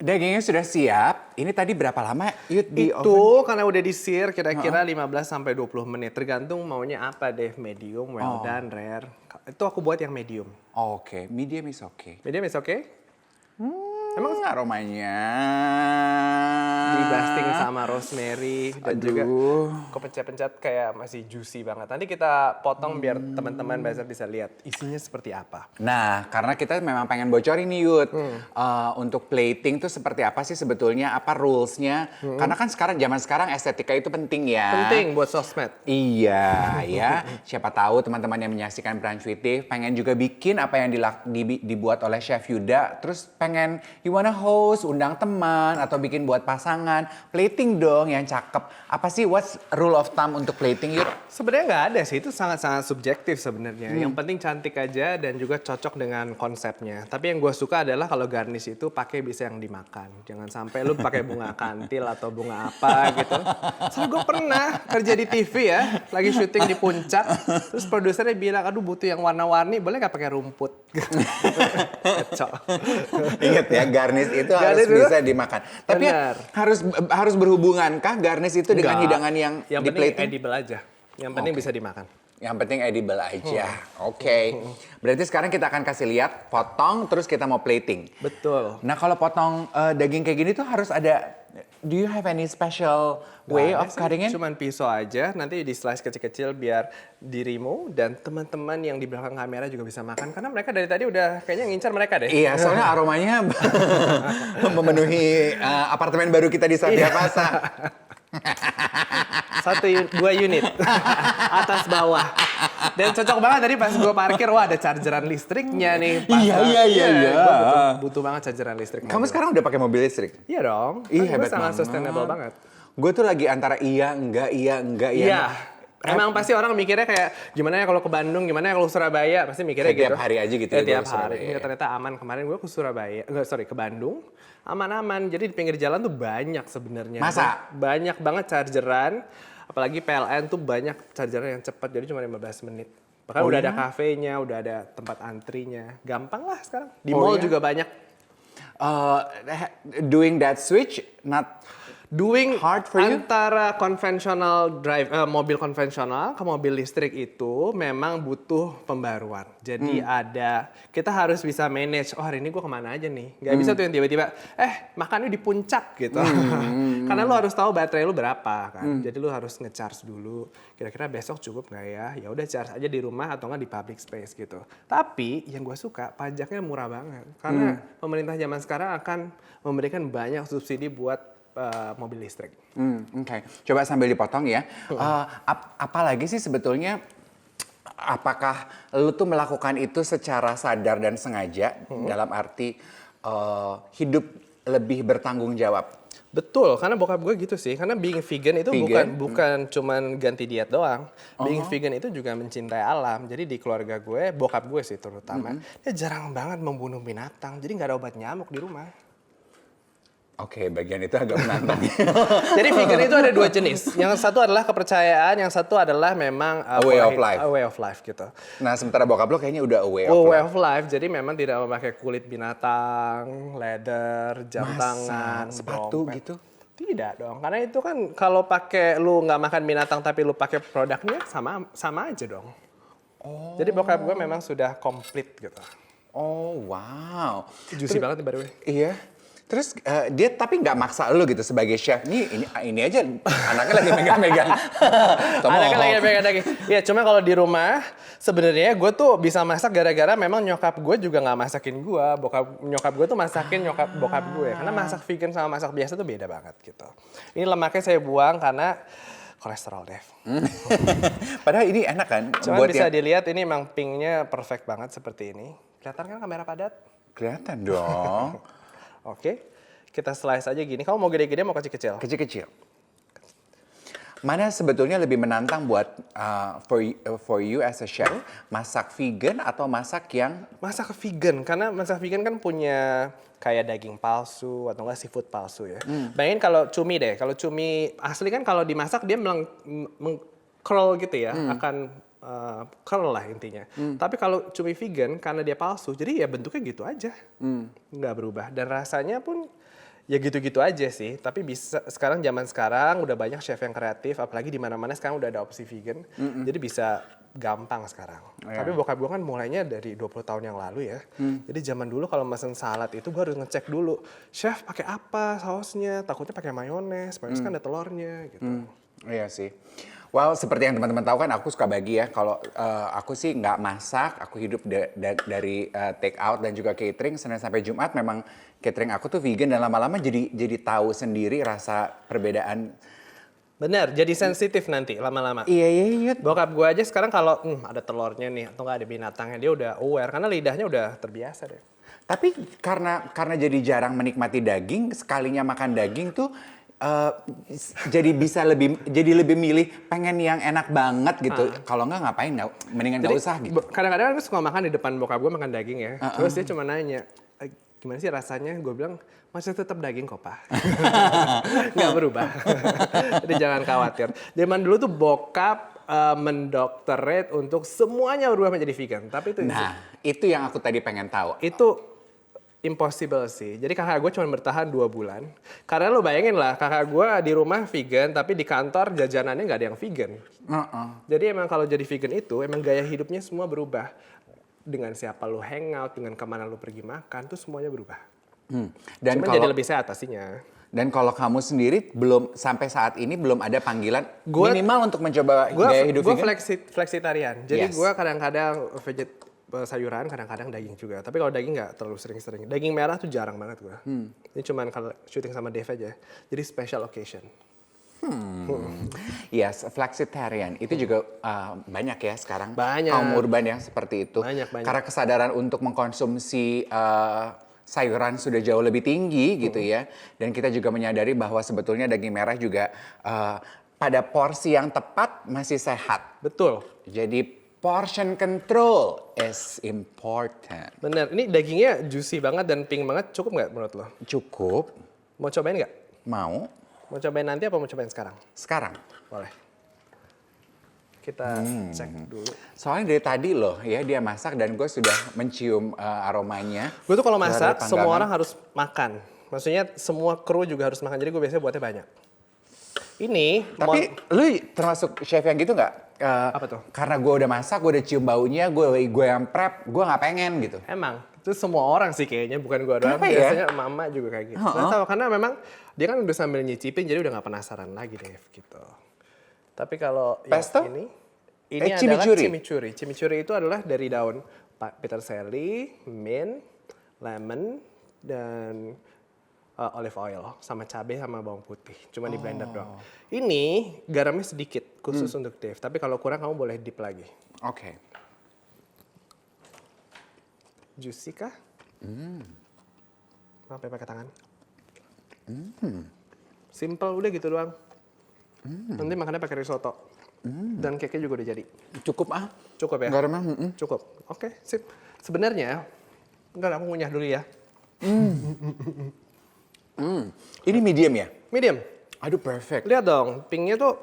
Speaker 1: Dagingnya sudah siap. Ini tadi berapa lama Yud di oven?
Speaker 2: Itu karena udah di-sear kira-kira 15-20 menit. Tergantung maunya apa deh, medium, well done, rare. Itu aku buat yang medium.
Speaker 1: Oke, medium is okay.
Speaker 2: Medium is okay?
Speaker 1: Emang aromanya
Speaker 2: Dibasting sama rosemary dan juga kepencet-pencet kayak masih juicy banget. Nanti kita potong biar teman-teman bisa lihat isinya seperti apa.
Speaker 1: Nah, karena kita memang pengen bocorin nih Yud, untuk plating tuh seperti apa sih sebetulnya, apa rules-nya? Karena kan zaman sekarang estetika itu penting ya.
Speaker 2: Penting buat sosmed.
Speaker 1: Iya, ya. Siapa tahu teman-teman yang menyaksikan Brunch with Dave pengen juga bikin apa yang dibuat oleh Chef Yuda, terus pengen you wanna host, undang teman atau bikin buat pasangan, plating dong yang cakep. Apa sih what's rule of thumb untuk plating Yud?
Speaker 2: Sebenarnya nggak ada sih, itu sangat-sangat subjektif sebenarnya. Yang penting cantik aja dan juga cocok dengan konsepnya. Tapi yang gue suka adalah kalau garnish itu pakai bisa yang dimakan. Jangan sampai lu pakai bunga kantil atau bunga apa gitu. Soalnya gue pernah kerja di TV ya, lagi syuting di puncak, terus produsernya bilang, aduh butuh yang warna-warni, boleh nggak pakai rumput? Kacau.
Speaker 1: Ingat ya, garnish itu harus
Speaker 2: Garnish itu
Speaker 1: bisa dimakan. Tapi
Speaker 2: benar.
Speaker 1: harus berhubungankah garnish itu dengan
Speaker 2: Enggak.
Speaker 1: hidangan yang
Speaker 2: Yang
Speaker 1: di
Speaker 2: penting
Speaker 1: plating?
Speaker 2: edible aja. Yang penting bisa dimakan.
Speaker 1: Yang penting edible aja. Oke. Berarti sekarang kita akan kasih lihat potong terus kita mau plating.
Speaker 2: Betul.
Speaker 1: Nah, kalau potong daging kayak gini tuh harus ada, do you have any special way of cutting it?
Speaker 2: Cuman pisau aja, nanti di slice kecil-kecil biar dirimu dan teman-teman yang di belakang kamera juga bisa makan. Karena mereka dari tadi udah kayaknya ngincar mereka deh.
Speaker 1: Iya, soalnya aromanya memenuhi apartemen baru kita di Satya Plaza.
Speaker 2: Dua unit atas bawah dan cocok banget tadi pas gue parkir, wah ada chargeran listriknya nih.
Speaker 1: Iya.
Speaker 2: Gua butuh banget chargeran listrik.
Speaker 1: Kamu sekarang udah pakai mobil listrik?
Speaker 2: Iya dong.
Speaker 1: Ih,
Speaker 2: Kan gue
Speaker 1: hebat
Speaker 2: sangat
Speaker 1: banget.
Speaker 2: sustainable banget.
Speaker 1: Gue tuh lagi antara iya, enggak.
Speaker 2: Iya. Emang pasti orang mikirnya kayak gimana ya kalau ke Bandung, gimana ya kalau Surabaya, pasti mikirnya
Speaker 1: Kayak
Speaker 2: gitu.
Speaker 1: tiap hari aja gitu ya
Speaker 2: Tiap
Speaker 1: gua ke
Speaker 2: hari.
Speaker 1: Surabaya.
Speaker 2: Ini ternyata aman. Kemarin gue ke Surabaya, ke Bandung, aman-aman. Jadi di pinggir jalan tuh banyak sebenarnya.
Speaker 1: Masa?
Speaker 2: Banyak banget chargeran. Apalagi PLN tuh banyak chargeran yang cepat, jadi cuma 15 menit. Bahkan udah ada kafenya, udah ada tempat antrinya. Gampang lah sekarang. Di mall juga banyak.
Speaker 1: Doing that switch not
Speaker 2: Doing
Speaker 1: hard for you?
Speaker 2: antara mobil konvensional ke mobil listrik itu memang butuh pembaruan. Jadi kita harus bisa manage, oh hari ini gue kemana aja nih. Gak bisa tuh yang tiba-tiba, makan yuk di puncak gitu. Karena lu harus tahu baterai lu berapa kan. Jadi lu harus nge-charge dulu. Kira-kira besok cukup gak ya? Ya udah charge aja di rumah atau nggak di public space gitu. Tapi yang gue suka pajaknya murah banget. Karena pemerintah zaman sekarang akan memberikan banyak subsidi buat mobil listrik.
Speaker 1: Oke. Coba sambil dipotong ya. Apalagi sih sebetulnya, apakah lu tuh melakukan itu secara sadar dan sengaja dalam arti hidup lebih bertanggung jawab?
Speaker 2: Betul, karena bokap gue gitu sih. Karena being vegan itu bukan cuman ganti diet doang. Being vegan itu juga mencintai alam. Jadi di keluarga gue, bokap gue sih terutama, dia jarang banget membunuh binatang. Jadi nggak ada obat nyamuk di rumah.
Speaker 1: Oke, bagian itu agak menantang.
Speaker 2: Jadi vegan itu ada dua jenis. Yang satu adalah kepercayaan, yang satu adalah memang
Speaker 1: A way of life.
Speaker 2: A way of life gitu.
Speaker 1: Nah, sementara bokap lo kayaknya udah aware
Speaker 2: A
Speaker 1: of
Speaker 2: way
Speaker 1: life.
Speaker 2: of life, jadi memang tidak memakai kulit binatang, leather, jam tangan,
Speaker 1: sepatu
Speaker 2: dompet.
Speaker 1: gitu?
Speaker 2: Tidak dong, karena itu kan kalau pakai lu nggak makan binatang tapi lu pakai produknya sama aja dong. Jadi bokap gue memang sudah komplit gitu.
Speaker 1: Oh, wow.
Speaker 2: Juicy banget nih by the way.
Speaker 1: Iya. Terus dia tapi nggak maksa lu gitu sebagai chef. Ini aja anaknya lagi megang-megang.
Speaker 2: Anaknya lagi pengen lagi. Ya cuma kalau di rumah sebenarnya gue tuh bisa masak gara-gara memang nyokap gue juga nggak masakin gue. Nyokap gue tuh masakin bokap gue. Karena masak vegan sama masak biasa tuh beda banget gitu. Ini lemaknya saya buang karena kolesterol Dev.
Speaker 1: Padahal ini enak kan?
Speaker 2: Cuman bisa dilihat ini emang pinknya perfect banget seperti ini. Kelihatan kan kamera padat?
Speaker 1: Kelihatan dong.
Speaker 2: Oke, kita slice aja gini. Kamu mau gede-gede mau kecil-kecil?
Speaker 1: Kecil-kecil. Mana sebetulnya lebih menantang buat for you as a chef, masak vegan atau masak yang
Speaker 2: Masak vegan, karena masak vegan kan punya kayak daging palsu atau enggak seafood palsu ya. Bayangin kalau cumi deh, kalau cumi asli kan kalau dimasak dia curl gitu ya, akan curl lah intinya. Tapi kalau cumi vegan karena dia palsu, jadi ya bentuknya gitu aja, nggak berubah. Dan rasanya pun ya gitu-gitu aja sih. Tapi zaman sekarang udah banyak chef yang kreatif, apalagi di mana-mana sekarang udah ada opsi vegan. Jadi bisa gampang sekarang.
Speaker 1: Iya.
Speaker 2: Tapi bokap gue kan mulainya dari 20 tahun yang lalu ya. Jadi zaman dulu kalau mesen salad itu gue harus ngecek dulu, chef pakai apa sausnya, takutnya pakai mayones kan ada telurnya gitu.
Speaker 1: Iya sih. Well, seperti yang teman-teman tahu kan aku suka bagi ya. Kalau aku sih nggak masak, aku hidup dari take out dan juga catering. Senin sampai Jumat memang catering aku tuh vegan dan lama-lama jadi tahu sendiri rasa perbedaan.
Speaker 2: Bener, jadi sensitif nanti lama-lama.
Speaker 1: Iya.
Speaker 2: Bokap gue aja sekarang kalau ada telurnya nih atau nggak ada binatangnya dia udah aware karena lidahnya udah terbiasa deh.
Speaker 1: Tapi karena jadi jarang menikmati daging, sekalinya makan daging tuh jadi lebih milih pengen yang enak banget gitu. Kalau nggak ngapain, mendingan nggak usah gitu.
Speaker 2: Kadang-kadang aku suka makan di depan bokap gue makan daging ya. Terus dia cuma nanya, gimana sih rasanya? Gue bilang, masih tetap daging kok Pak. Nggak berubah. Jadi jangan khawatir. Zaman dulu tuh bokap mendoctorate untuk semuanya berubah menjadi vegan. Tapi
Speaker 1: itu yang aku tadi pengen tahu.
Speaker 2: itu impossible sih. Jadi kakak gue cuma bertahan 2 bulan. Karena lo bayangin lah, kakak gue di rumah vegan, tapi di kantor jajanannya nggak ada yang vegan. Jadi emang kalau jadi vegan itu, emang gaya hidupnya semua berubah. Dengan siapa lo hangout, dengan kemana lo pergi makan, tuh semuanya berubah.
Speaker 1: Dan
Speaker 2: Cuma jadi lebih sehat pastinya.
Speaker 1: Dan kalau kamu sendiri belum sampai saat ini belum ada panggilan minimal untuk mencoba gaya hidup vegan?
Speaker 2: Gue fleksitarian. Jadi
Speaker 1: Yes.
Speaker 2: gue kadang-kadang sayuran, kadang-kadang daging juga. Tapi kalau daging nggak terlalu sering-sering. Daging merah tuh jarang banget gue. Ini cuman kalau syuting sama Dave aja. Jadi special occasion.
Speaker 1: Yes, flexitarian. Itu juga banyak ya sekarang.
Speaker 2: Banyak.
Speaker 1: Kaum urban yang seperti itu.
Speaker 2: Banyak.
Speaker 1: Karena kesadaran untuk mengkonsumsi sayuran sudah jauh lebih tinggi gitu ya. Dan kita juga menyadari bahwa sebetulnya daging merah juga pada porsi yang tepat masih sehat.
Speaker 2: Betul.
Speaker 1: Jadi portion control is important.
Speaker 2: Bener. Ini dagingnya juicy banget dan pink banget. Cukup nggak menurut lo?
Speaker 1: Cukup.
Speaker 2: Mau cobain nggak?
Speaker 1: Mau?
Speaker 2: Mau cobain nanti apa mau cobain sekarang?
Speaker 1: Sekarang.
Speaker 2: Boleh. Kita cek dulu.
Speaker 1: Soalnya dari tadi loh ya dia masak dan gue sudah mencium aromanya.
Speaker 2: Gue tuh kalau
Speaker 1: Dari
Speaker 2: masak, semua
Speaker 1: panggangan.
Speaker 2: orang harus makan. Maksudnya semua kru juga harus makan. Jadi gue biasanya buatnya banyak. Ini,
Speaker 1: Tapi lu termasuk chef yang gitu nggak?
Speaker 2: Apa tuh?
Speaker 1: Karena gue udah masak, gue udah cium baunya, gue yang prep, gue nggak pengen gitu.
Speaker 2: emang itu semua orang sih kayaknya, bukan gue doang.
Speaker 1: Kenapa ya?
Speaker 2: Biasanya mama juga kayak gitu. Nggak tahu, karena memang dia kan udah sambil nyicipin, jadi udah nggak penasaran lagi deh gitu. Tapi kalau
Speaker 1: Pesto?
Speaker 2: yang ini adalah
Speaker 1: chimichurri.
Speaker 2: chimichurri. Chimichurri itu adalah dari daun peterselie, mint, lemon, dan olive oil sama cabai sama bawang putih. Cuma di blender doang. Ini garamnya sedikit khusus untuk Dave. Tapi kalau kurang kamu boleh dip lagi.
Speaker 1: Oke.
Speaker 2: Juicy kah? Sampai pakai tangan. Simple udah gitu doang. Nanti makannya pakai risotto. Dan cake-nya juga udah jadi.
Speaker 1: Cukup ah.
Speaker 2: Cukup ya?
Speaker 1: Garamnya.
Speaker 2: Cukup. Oke, sip. Sebenarnya, entar aku ngunyah dulu ya.
Speaker 1: Ini medium ya?
Speaker 2: Medium.
Speaker 1: Aduh perfect.
Speaker 2: Lihat dong, pinknya tuh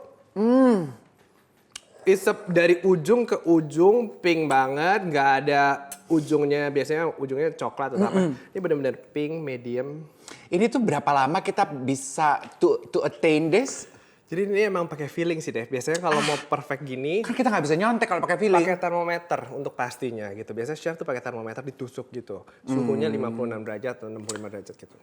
Speaker 2: isep dari ujung ke ujung, pink banget, nggak ada ujungnya, biasanya ujungnya coklat atau apa. Ini benar-benar pink, medium.
Speaker 1: Ini tuh berapa lama kita bisa to attain this?
Speaker 2: Jadi ini emang pakai feeling sih deh. Biasanya kalau mau perfect gini,
Speaker 1: Kan kita nggak bisa nyontek kalau pakai feeling.
Speaker 2: pakai termometer untuk pastinya gitu. Biasanya chef tuh pakai termometer ditusuk gitu. Suhunya 56 derajat atau 65 derajat gitu.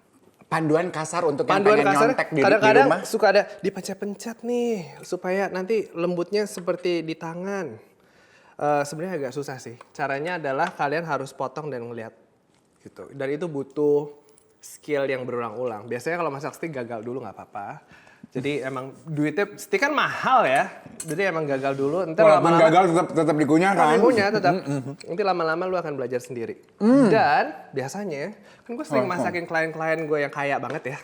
Speaker 1: Panduan kasar untuk yang
Speaker 2: Panduan
Speaker 1: pengen
Speaker 2: kasar
Speaker 1: nyontek di
Speaker 2: kadang-kadang
Speaker 1: rumah.
Speaker 2: suka ada dipencet-pencet nih supaya nanti lembutnya seperti di tangan. Sebenarnya agak susah sih. Caranya adalah kalian harus potong dan ngeliat gitu. Dan itu butuh skill yang berulang-ulang. Biasanya kalau masak steak gagal dulu nggak apa-apa. Jadi emang duitnya steak kan mahal ya. Jadi emang gagal dulu. Ntar
Speaker 1: Walaupun
Speaker 2: lama-lama
Speaker 1: gagal tetap dikunyah kan?
Speaker 2: punya tetap. Nanti lama-lama lu akan belajar sendiri. Dan biasanya kan gue sering masakin klien-klien gue yang kaya banget ya.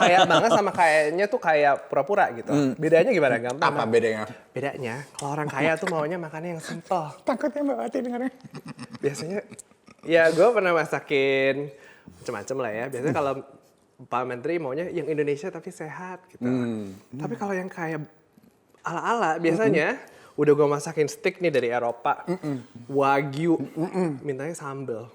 Speaker 2: Kaya banget sama kayaknya tuh kayak pura-pura gitu. Bedanya gimana? Gampang.
Speaker 1: Apa bedanya?
Speaker 2: Bedanya kalau orang kaya tuh maunya makannya yang simple.
Speaker 1: Takutnya Mbak Wati dengarnya.
Speaker 2: Biasanya ya gue pernah masakin macam-macam lah ya. Biasanya kalau Pak Menteri maunya yang Indonesia tapi sehat gitu. Tapi kalau yang kayak ala-ala biasanya udah gue masakin steak nih dari Eropa, wagyu, mintanya sambel.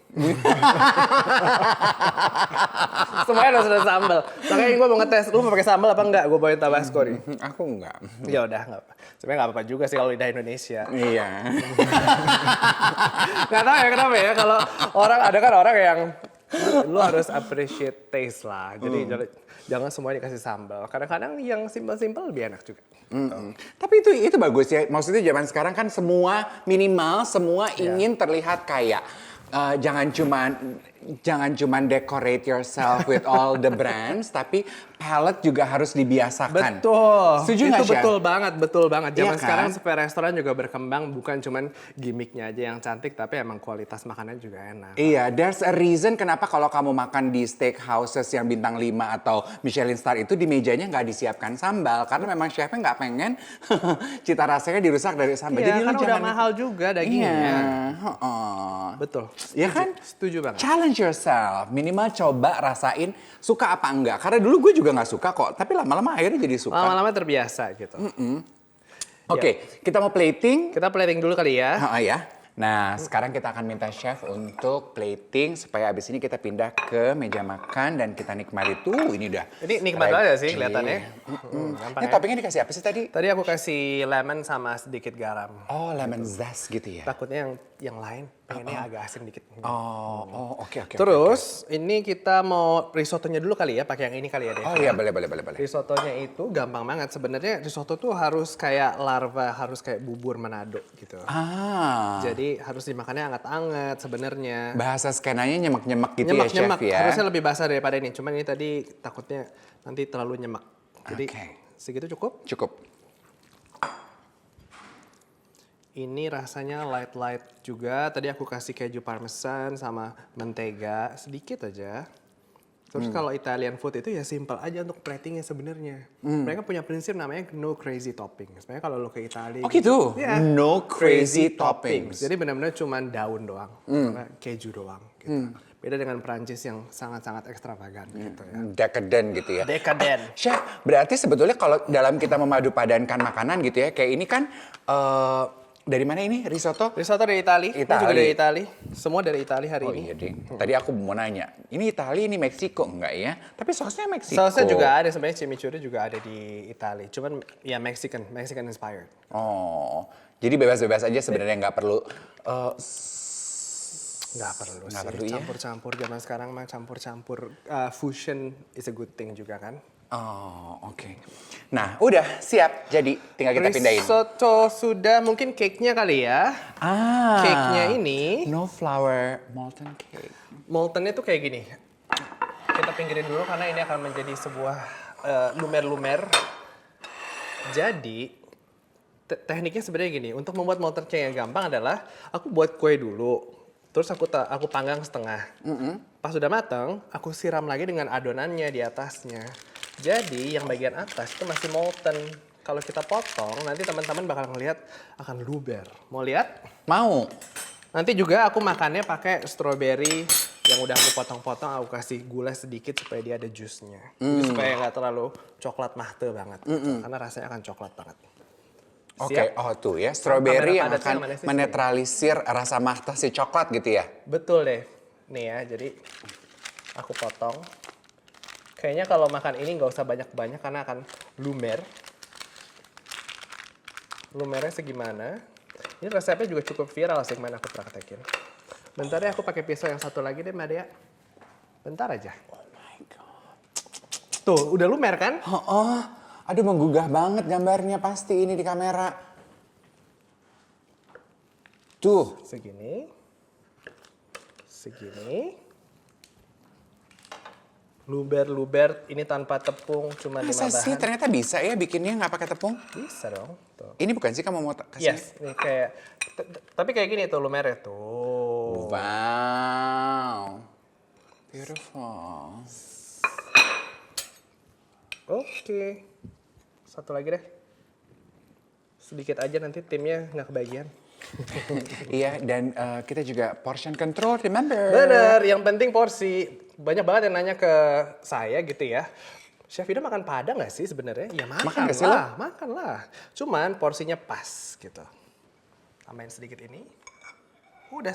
Speaker 2: Semuanya udah sambel. Makanya gue mau ngetes, lu mau pakai sambel apa enggak? Gue bawain Tabasco nih.
Speaker 1: Aku enggak.
Speaker 2: Ya udah nggak apa. Sebenarnya nggak apa-apa juga sih kalau lidah Indonesia.
Speaker 1: Iya.
Speaker 2: Nggak tahu ya kenapa ya kalau ada kan orang yang lu harus appreciate taste lah. Jadi jangan semuanya dikasih sambal. Kadang-kadang yang simpel-simpel lebih enak juga.
Speaker 1: Tapi itu bagus ya. Maksudnya zaman sekarang kan semua minimal, semua ingin terlihat kaya. Jangan cuman decorate yourself with all the brands, tapi palette juga harus dibiasakan.
Speaker 2: Betul.
Speaker 1: Setuju
Speaker 2: itu
Speaker 1: nggak, Chef?
Speaker 2: betul banget.
Speaker 1: Iya
Speaker 2: Zaman
Speaker 1: kan?
Speaker 2: sekarang supaya restoran juga berkembang bukan cuman gimmicknya aja yang cantik, tapi emang kualitas makanannya juga enak.
Speaker 1: Iya, there's a reason kenapa kalau kamu makan di steakhouses yang bintang 5 atau Michelin star itu di mejanya nggak disiapkan sambal. Karena memang chefnya nggak pengen cita rasanya dirusak dari sambal.
Speaker 2: Iya,
Speaker 1: Jadi
Speaker 2: kan
Speaker 1: lu
Speaker 2: udah
Speaker 1: jangan...
Speaker 2: mahal juga dagingnya.
Speaker 1: Iya, heeh.
Speaker 2: Betul.
Speaker 1: Iya kan?
Speaker 2: Setuju banget.
Speaker 1: Challenge yourself. Minimal coba rasain suka apa enggak. Karena dulu gue juga nggak suka kok. Tapi lama-lama akhirnya jadi suka.
Speaker 2: Lama-lama terbiasa gitu.
Speaker 1: Oke, kita mau plating.
Speaker 2: Kita plating dulu kali ya.
Speaker 1: Ya. Nah, sekarang kita akan minta chef untuk plating supaya abis ini kita pindah ke meja makan dan kita nikmati tuh ini udah.
Speaker 2: Ini nikmat
Speaker 1: ready.
Speaker 2: banget sih kelihatannya.
Speaker 1: Ini
Speaker 2: Gampang ya.
Speaker 1: toppingnya dikasih apa sih tadi?
Speaker 2: Tadi aku kasih lemon sama sedikit garam.
Speaker 1: Oh, lemon zest gitu ya.
Speaker 2: Takutnya yang lain pengennya agak asin dikit.
Speaker 1: Oke.
Speaker 2: Terus ini kita mau risottonya dulu kali ya, pakai yang ini kali ya deh.
Speaker 1: Oh iya, boleh.
Speaker 2: Risottonya itu gampang banget. Sebenarnya risotto tuh harus kayak larva, harus kayak bubur Manado gitu. Jadi harus dimakannya anget-anget sebenarnya.
Speaker 1: Bahasa skenanya nyemek-nyemek gitu ya, chef ya.
Speaker 2: Harusnya lebih basah daripada ini. Cuman ini tadi takutnya nanti terlalu nyemek. Jadi segitu cukup?
Speaker 1: Cukup.
Speaker 2: Ini rasanya light juga. Tadi aku kasih keju parmesan sama mentega sedikit aja. Terus kalau Italian food itu ya simple aja untuk platingnya sebenarnya. Mereka punya prinsip namanya no crazy topping. Sebenarnya kalau lo ke Italia.
Speaker 1: Oh gitu?
Speaker 2: Ya,
Speaker 1: No crazy toppings.
Speaker 2: Jadi benar-benar cuma daun doang, sama keju doang. Gitu. Beda dengan Prancis yang sangat-sangat ekstravagan gitu ya.
Speaker 1: Decadent gitu ya.
Speaker 2: Decadent.
Speaker 1: Chef, berarti sebetulnya kalau dalam kita memadu padankan makanan gitu ya, kayak ini kan dari mana ini risotto?
Speaker 2: Risotto dari Itali. Ini juga dari Itali. Semua dari Itali hari ini.
Speaker 1: Iya ding. Tadi aku mau nanya, ini Itali, ini Meksiko enggak ya? Tapi sausnya Meksiko.
Speaker 2: Sausnya juga ada, sebenarnya chimichurri juga ada di Itali. Cuman ya Mexican inspired.
Speaker 1: Oh, jadi bebas-bebas aja sebenarnya nggak perlu.
Speaker 2: Nggak perlu
Speaker 1: Nggak
Speaker 2: sih.
Speaker 1: perlu ya?
Speaker 2: Campur-campur zaman sekarang mah campur-campur. Fusion is a good thing juga kan.
Speaker 1: Oh, oke. Nah, udah siap. Jadi tinggal kita pindahin.
Speaker 2: Risotto sudah, mungkin cake-nya kali ya. Cake-nya ini.
Speaker 1: No flour molten cake.
Speaker 2: Moltennya tuh kayak gini. Kita pinggirin dulu karena ini akan menjadi sebuah lumer-lumer. Jadi tekniknya sebenarnya gini. Untuk membuat molten cake yang gampang adalah aku buat kue dulu. Terus aku panggang setengah. Pas sudah matang, aku siram lagi dengan adonannya di atasnya. Jadi yang bagian atas itu masih molten. Kalau kita potong, nanti teman-teman bakal ngelihat akan luber. Mau lihat?
Speaker 1: Mau.
Speaker 2: Nanti juga aku makannya pakai strawberry yang udah aku potong-potong, aku kasih gula sedikit supaya dia ada jusnya. Supaya nggak terlalu coklat mahte banget. Karena rasanya akan coklat banget.
Speaker 1: Oke, oh tuh ya, strawberry yang
Speaker 2: Kamera
Speaker 1: akan
Speaker 2: padatnya mana sih?
Speaker 1: menetralisir rasa mahta si coklat gitu ya.
Speaker 2: Betul deh. Nih ya, jadi aku potong. Kayaknya kalau makan ini nggak usah banyak-banyak karena akan lumer. Lumernya segimana. Ini resepnya juga cukup viral sih, kemarin aku praktekin. Bentar ya, aku pakai pisau yang satu lagi deh, Mbak Dea. Bentar aja.
Speaker 1: Oh my God.
Speaker 2: Tuh, udah lumer kan?
Speaker 1: Aduh menggugah banget gambarnya pasti ini di kamera. Tuh.
Speaker 2: Segini. Luber-luber, ini tanpa tepung, cuma 5
Speaker 1: Masa
Speaker 2: bahan.
Speaker 1: sih ternyata bisa ya bikinnya nggak pakai tepung?
Speaker 2: Bisa dong. Tuh.
Speaker 1: Ini bukan sih kamu mau kasih?
Speaker 2: Yes, nih kayak, tapi kayak gini tuh lumernya tuh.
Speaker 1: Wow. Beautiful.
Speaker 2: Oke. Satu lagi deh. Sedikit aja nanti timnya nggak kebagian.
Speaker 1: Iya, dan kita juga portion control, remember?
Speaker 2: Bener, yang penting porsi. Banyak banget yang nanya ke saya gitu ya. Chef Ida makan padang nggak sih sebenarnya? Ya makan
Speaker 1: nggak sih lo?
Speaker 2: lah, makan lah. Cuman porsinya pas gitu. Tambahin sedikit ini. Udah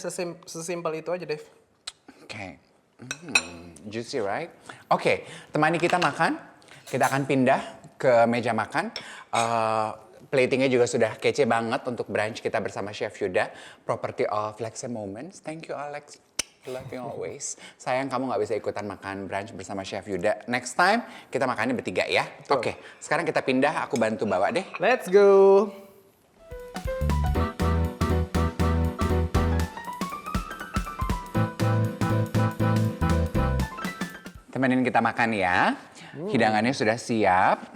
Speaker 2: sesimpel itu aja, Dave.
Speaker 1: Oke. Juicy, right? Oke, temani kita makan. Kita akan pindah ke meja makan. Platingnya juga sudah kece banget untuk brunch kita bersama Chef Yuda. Property of Lexe Moments. Thank you, Alex. Love you always. Sayang kamu nggak bisa ikutan makan brunch bersama Chef Yuda. Next time kita makannya bertiga ya. Oke, sekarang kita pindah. Aku bantu bawa deh.
Speaker 2: Let's go.
Speaker 1: Temenin kita makan ya. Hidangannya sudah siap.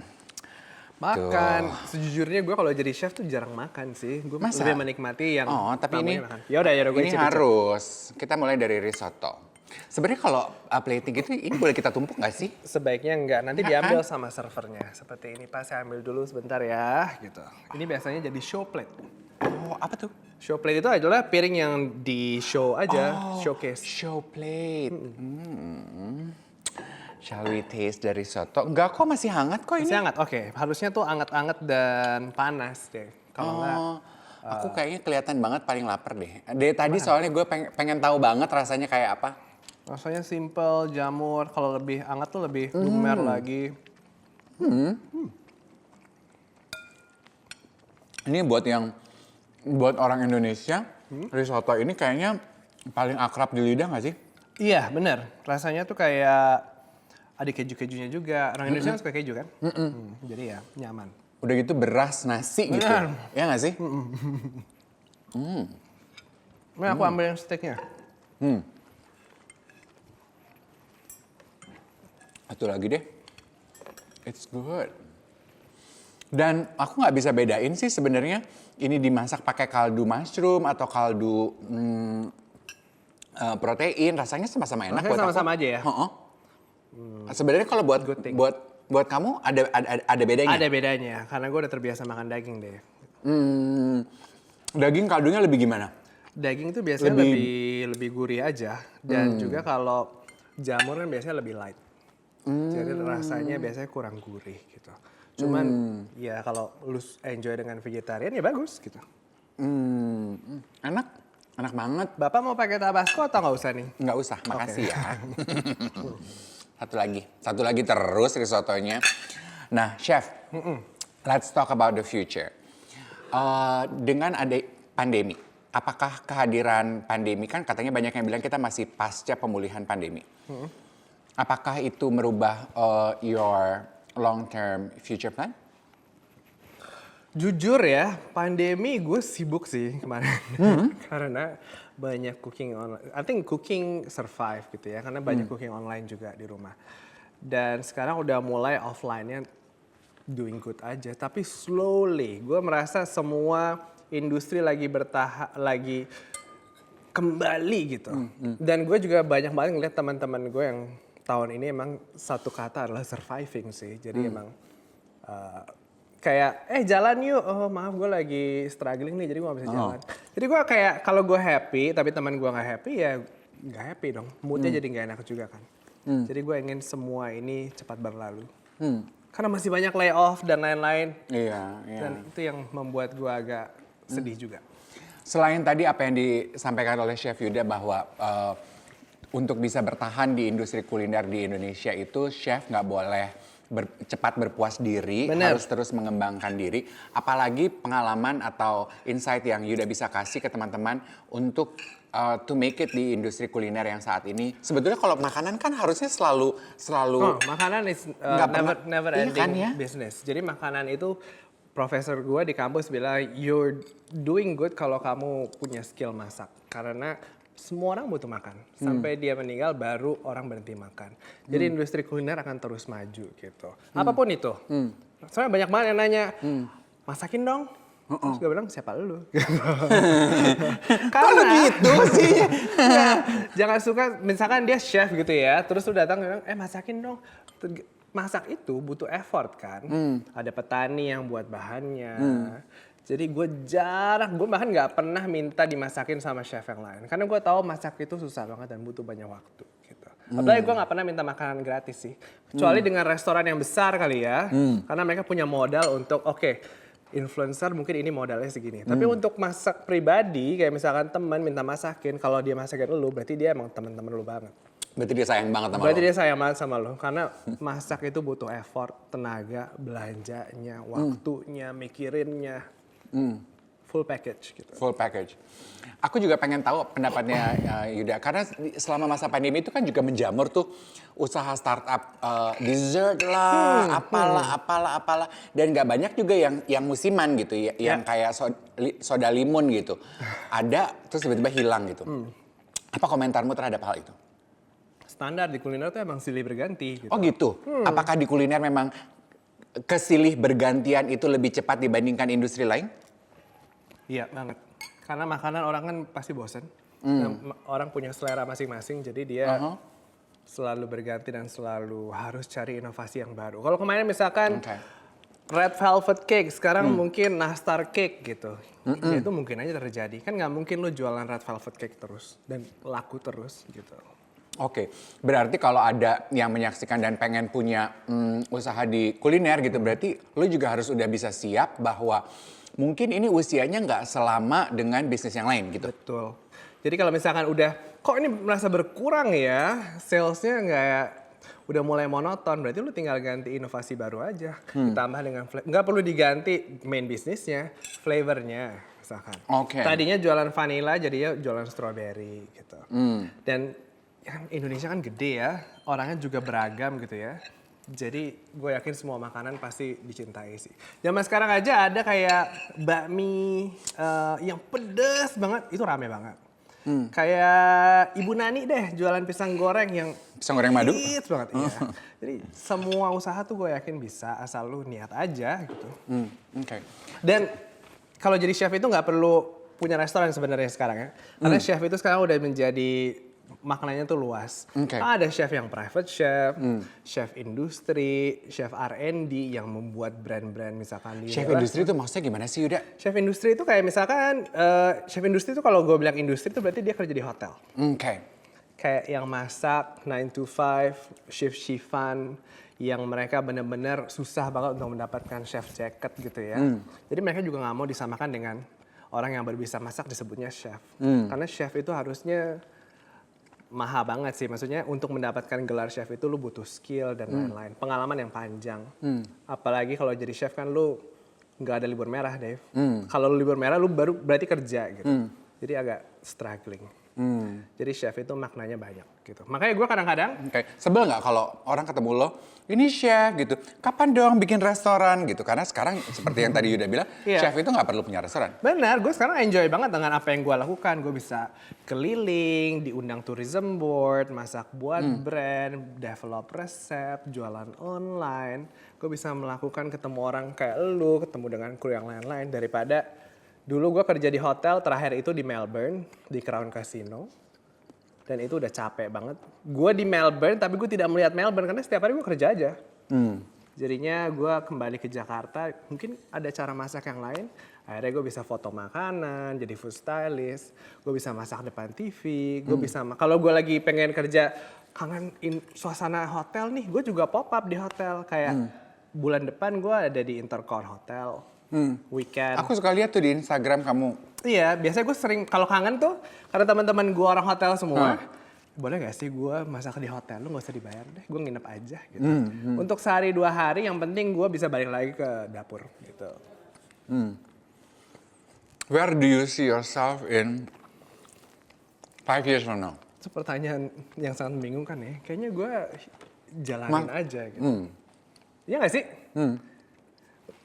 Speaker 2: Makan. Sejujurnya gue kalau jadi chef tuh jarang makan sih. Gue
Speaker 1: Masa?
Speaker 2: lebih menikmati yang
Speaker 1: Tapi ini
Speaker 2: makan. Yaudah gue
Speaker 1: ini harus. Kita mulai dari risotto. Sebenarnya kalau plating gitu ini boleh kita tumpuk nggak sih?
Speaker 2: Sebaiknya enggak, nanti
Speaker 1: Enggak,
Speaker 2: diambil
Speaker 1: kan?
Speaker 2: sama servernya. Seperti ini, Pak, saya ambil dulu sebentar ya, gitu. Ini biasanya jadi show plate.
Speaker 1: Oh, apa tuh?
Speaker 2: Show plate itu adalah piring yang di show aja, showcase.
Speaker 1: Show plate. Shall we taste the risotto? Enggak kok, masih hangat kok ini.
Speaker 2: Masih hangat, oke. Harusnya tuh anget-anget dan panas deh. Kalau enggak,
Speaker 1: Aku kayaknya kelihatan banget paling lapar deh. Dari tadi soalnya gue pengen tahu banget rasanya kayak apa.
Speaker 2: rasanya simple, jamur. Kalau lebih hangat tuh lebih lumer lagi.
Speaker 1: Ini buat orang Indonesia, risotto ini kayaknya paling akrab di lidah nggak sih?
Speaker 2: Iya, bener. Rasanya tuh kayak ada keju-kejunya juga. Orang Indonesia kan suka keju kan? Jadi ya nyaman.
Speaker 1: Udah gitu beras nasi gitu.
Speaker 2: Benar.
Speaker 1: Ya nggak sih?
Speaker 2: Ini aku ambil yang steaknya.
Speaker 1: Satu lagi deh. It's good. Dan aku nggak bisa bedain sih sebenarnya ini dimasak pakai kaldu mushroom atau kaldu protein. Rasanya sama-sama enak
Speaker 2: Rasanya
Speaker 1: buat aku.
Speaker 2: sama-sama aja ya?
Speaker 1: Heeh. Sebenarnya kalau buat kamu ada bedanya?
Speaker 2: Ada bedanya, karena gue udah terbiasa makan daging deh.
Speaker 1: Daging kaldunya lebih gimana?
Speaker 2: Daging tuh biasanya lebih gurih aja. Dan juga kalau jamur kan biasanya lebih light. Jadi rasanya biasanya kurang gurih gitu. Cuman ya kalau lu enjoy dengan vegetarian ya bagus gitu.
Speaker 1: Enak banget.
Speaker 2: Bapak mau pakai tabasco atau nggak usah nih?
Speaker 1: Nggak usah, makasih ya. Satu lagi terus risottonya. Nah, Chef, let's talk about the future. Dengan ada pandemi, apakah kehadiran pandemi, kan katanya banyak yang bilang kita masih pasca pemulihan pandemi. Apakah itu merubah your long-term future plan?
Speaker 2: Jujur ya, pandemi gue sibuk sih kemarin. Karena banyak cooking online. I think cooking survive gitu ya, karena banyak cooking online juga di rumah. Dan sekarang udah mulai offline-nya doing good aja. Tapi slowly, gue merasa semua industri lagi lagi kembali gitu. Dan gue juga banyak banget ngeliat teman-teman gue yang tahun ini emang satu kata adalah surviving sih. Jadi emang kayak jalan yuk, oh maaf gue lagi struggling nih jadi gue gak bisa jalan. Jadi gue kayak kalau gue happy tapi teman gue gak happy ya gak happy dong. Moodnya jadi gak enak juga kan. Jadi gue ingin semua ini cepat berlalu. Karena masih banyak layoff dan lain-lain.
Speaker 1: Iya.
Speaker 2: Dan itu yang membuat gue agak sedih juga.
Speaker 1: Selain tadi apa yang disampaikan oleh Chef Yuda bahwa untuk bisa bertahan di industri kuliner di Indonesia itu chef nggak boleh cepat berpuas diri,
Speaker 2: Bener.
Speaker 1: harus terus mengembangkan diri. Apalagi pengalaman atau insight yang Yuda bisa kasih ke teman-teman untuk to make it di industri kuliner yang saat ini. Sebetulnya kalau makanan kan harusnya selalu
Speaker 2: Makanan is
Speaker 1: nggak pernah-
Speaker 2: never
Speaker 1: iya
Speaker 2: ending
Speaker 1: kan ya?
Speaker 2: business. Jadi makanan itu profesor gue di kampus bilang you're doing good kalau kamu punya skill masak. Karena semua orang butuh makan. Sampai dia meninggal baru orang berhenti makan. Jadi industri kuliner akan terus maju gitu. Apapun itu. Soalnya banyak banget yang nanya, masakin dong. Terus gue bilang, siapa lu? Karena
Speaker 1: gitu sih?
Speaker 2: jangan suka, misalkan dia chef gitu ya, terus lu datang bilang, masakin dong. Masak itu butuh effort kan. Ada petani yang buat bahannya. Jadi gue bahkan nggak pernah minta dimasakin sama chef yang lain. Karena gue tahu masak itu susah banget dan butuh banyak waktu gitu. Apalagi gue nggak pernah minta makanan gratis sih. Kecuali dengan restoran yang besar kali ya. Karena mereka punya modal untuk, influencer mungkin ini modalnya segini. Tapi untuk masak pribadi, kayak misalkan teman minta masakin, kalau dia masakin lu, berarti dia emang teman-teman lu banget.
Speaker 1: Berarti dia sayang banget sama
Speaker 2: Berarti
Speaker 1: lo.
Speaker 2: dia sayang banget sama lo, karena masak itu butuh effort, tenaga, belanjanya, waktunya, mikirinnya, full package gitu.
Speaker 1: Full package. Aku juga pengen tahu pendapatnya Yuda, karena selama masa pandemi itu kan juga menjamur tuh usaha startup dessert lah, apalah, dan nggak banyak juga yang musiman gitu, yang kayak soda limun gitu. Ada terus tiba-tiba hilang gitu. Apa komentarmu terhadap hal itu?
Speaker 2: Standar di kuliner tuh emang silih berganti gitu.
Speaker 1: Oh gitu. Apakah di kuliner memang kesilih bergantian itu lebih cepat dibandingkan industri lain?
Speaker 2: Iya banget. Karena makanan orang kan pasti bosen. Dan orang punya selera masing-masing, jadi dia selalu berganti dan selalu harus cari inovasi yang baru. Kalau kemarin misalkan red velvet cake, sekarang mungkin nastar cake gitu. Ya itu mungkin aja terjadi. Kan nggak mungkin lu jualan red velvet cake terus dan laku terus gitu.
Speaker 1: Oke, berarti kalau ada yang menyaksikan dan pengen punya usaha di kuliner gitu, berarti lo juga harus udah bisa siap bahwa mungkin ini usianya nggak selama dengan bisnis yang lain gitu.
Speaker 2: Betul. Jadi kalau misalkan udah, kok ini merasa berkurang ya, salesnya udah mulai monoton, berarti lu tinggal ganti inovasi baru aja. Ditambah dengan, nggak perlu diganti main bisnisnya, flavornya misalkan.
Speaker 1: Oke.
Speaker 2: Tadinya jualan vanilla, jadinya jualan strawberry gitu. Dan kan Indonesia kan gede ya, orangnya juga beragam gitu ya. Jadi gue yakin semua makanan pasti dicintai sih. Zaman sekarang aja ada kayak bakmi yang pedes banget, itu rame banget. Kayak Ibu Nani deh jualan pisang goreng yang
Speaker 1: Pisang goreng madu?
Speaker 2: hits banget. Iya. Jadi semua usaha tuh gue yakin bisa asal lu niat aja gitu.
Speaker 1: Oke.
Speaker 2: Dan kalau jadi chef itu nggak perlu punya restoran sebenarnya sekarang ya. Karena chef itu sekarang udah menjadi maknanya tuh luas. Ada chef yang private chef, chef industri, chef R&D yang membuat brand-brand misalkan di
Speaker 1: Chef industri itu maksudnya gimana sih Yuda?
Speaker 2: Chef industri itu kayak misalkan chef industri itu kalau gue bilang industri itu berarti dia kerja di hotel.
Speaker 1: Oke.
Speaker 2: Kayak yang masak 9 to 5, shift-shiftan, yang mereka benar-benar susah banget untuk mendapatkan chef jacket gitu ya. Jadi mereka juga nggak mau disamakan dengan orang yang baru bisa masak disebutnya chef. Karena chef itu harusnya mahal banget sih, maksudnya untuk mendapatkan gelar chef itu lu butuh skill dan lain-lain, pengalaman yang panjang. Apalagi kalau jadi chef kan lu nggak ada libur merah, Dave. Kalau lu libur merah lu baru berarti kerja gitu. Jadi agak struggling. Jadi chef itu maknanya banyak gitu. Makanya gue kadang-kadang
Speaker 1: Sebel nggak kalau orang ketemu lo, ini chef gitu, kapan dong bikin restoran gitu? Karena sekarang seperti yang tadi Yuda bilang, chef itu nggak perlu punya restoran.
Speaker 2: benar, gue sekarang enjoy banget dengan apa yang gue lakukan. Gue bisa keliling, diundang tourism board, masak buat brand, develop resep, jualan online. Gue bisa melakukan ketemu orang kayak lu, ketemu dengan kru yang lain-lain daripada dulu gue kerja di hotel, terakhir itu di Melbourne, di Crown Casino. Dan itu udah capek banget. Gue di Melbourne, tapi gue tidak melihat Melbourne karena setiap hari gue kerja aja. Jadinya gue kembali ke Jakarta, mungkin ada cara masak yang lain. Akhirnya gue bisa foto makanan, jadi food stylist. Gue bisa masak depan TV, gue bisa kalau gue lagi pengen kerja kangen suasana hotel nih, gue juga pop up di hotel. Kayak bulan depan gue ada di Intercon Hotel, weekend.
Speaker 1: Aku suka lihat tuh di Instagram kamu.
Speaker 2: Iya, biasanya gue sering kalau kangen tuh karena teman-teman gue orang hotel semua. Boleh gak sih gue masak di hotel, lu gak usah dibayar deh, gue nginep aja gitu. Untuk sehari 2 hari yang penting gue bisa balik lagi ke dapur gitu.
Speaker 1: Where do you see yourself in 5 years from now?
Speaker 2: Itu pertanyaan yang sangat membingungkan ya. Kayaknya gue jalanin aja gitu. Iya gak sih?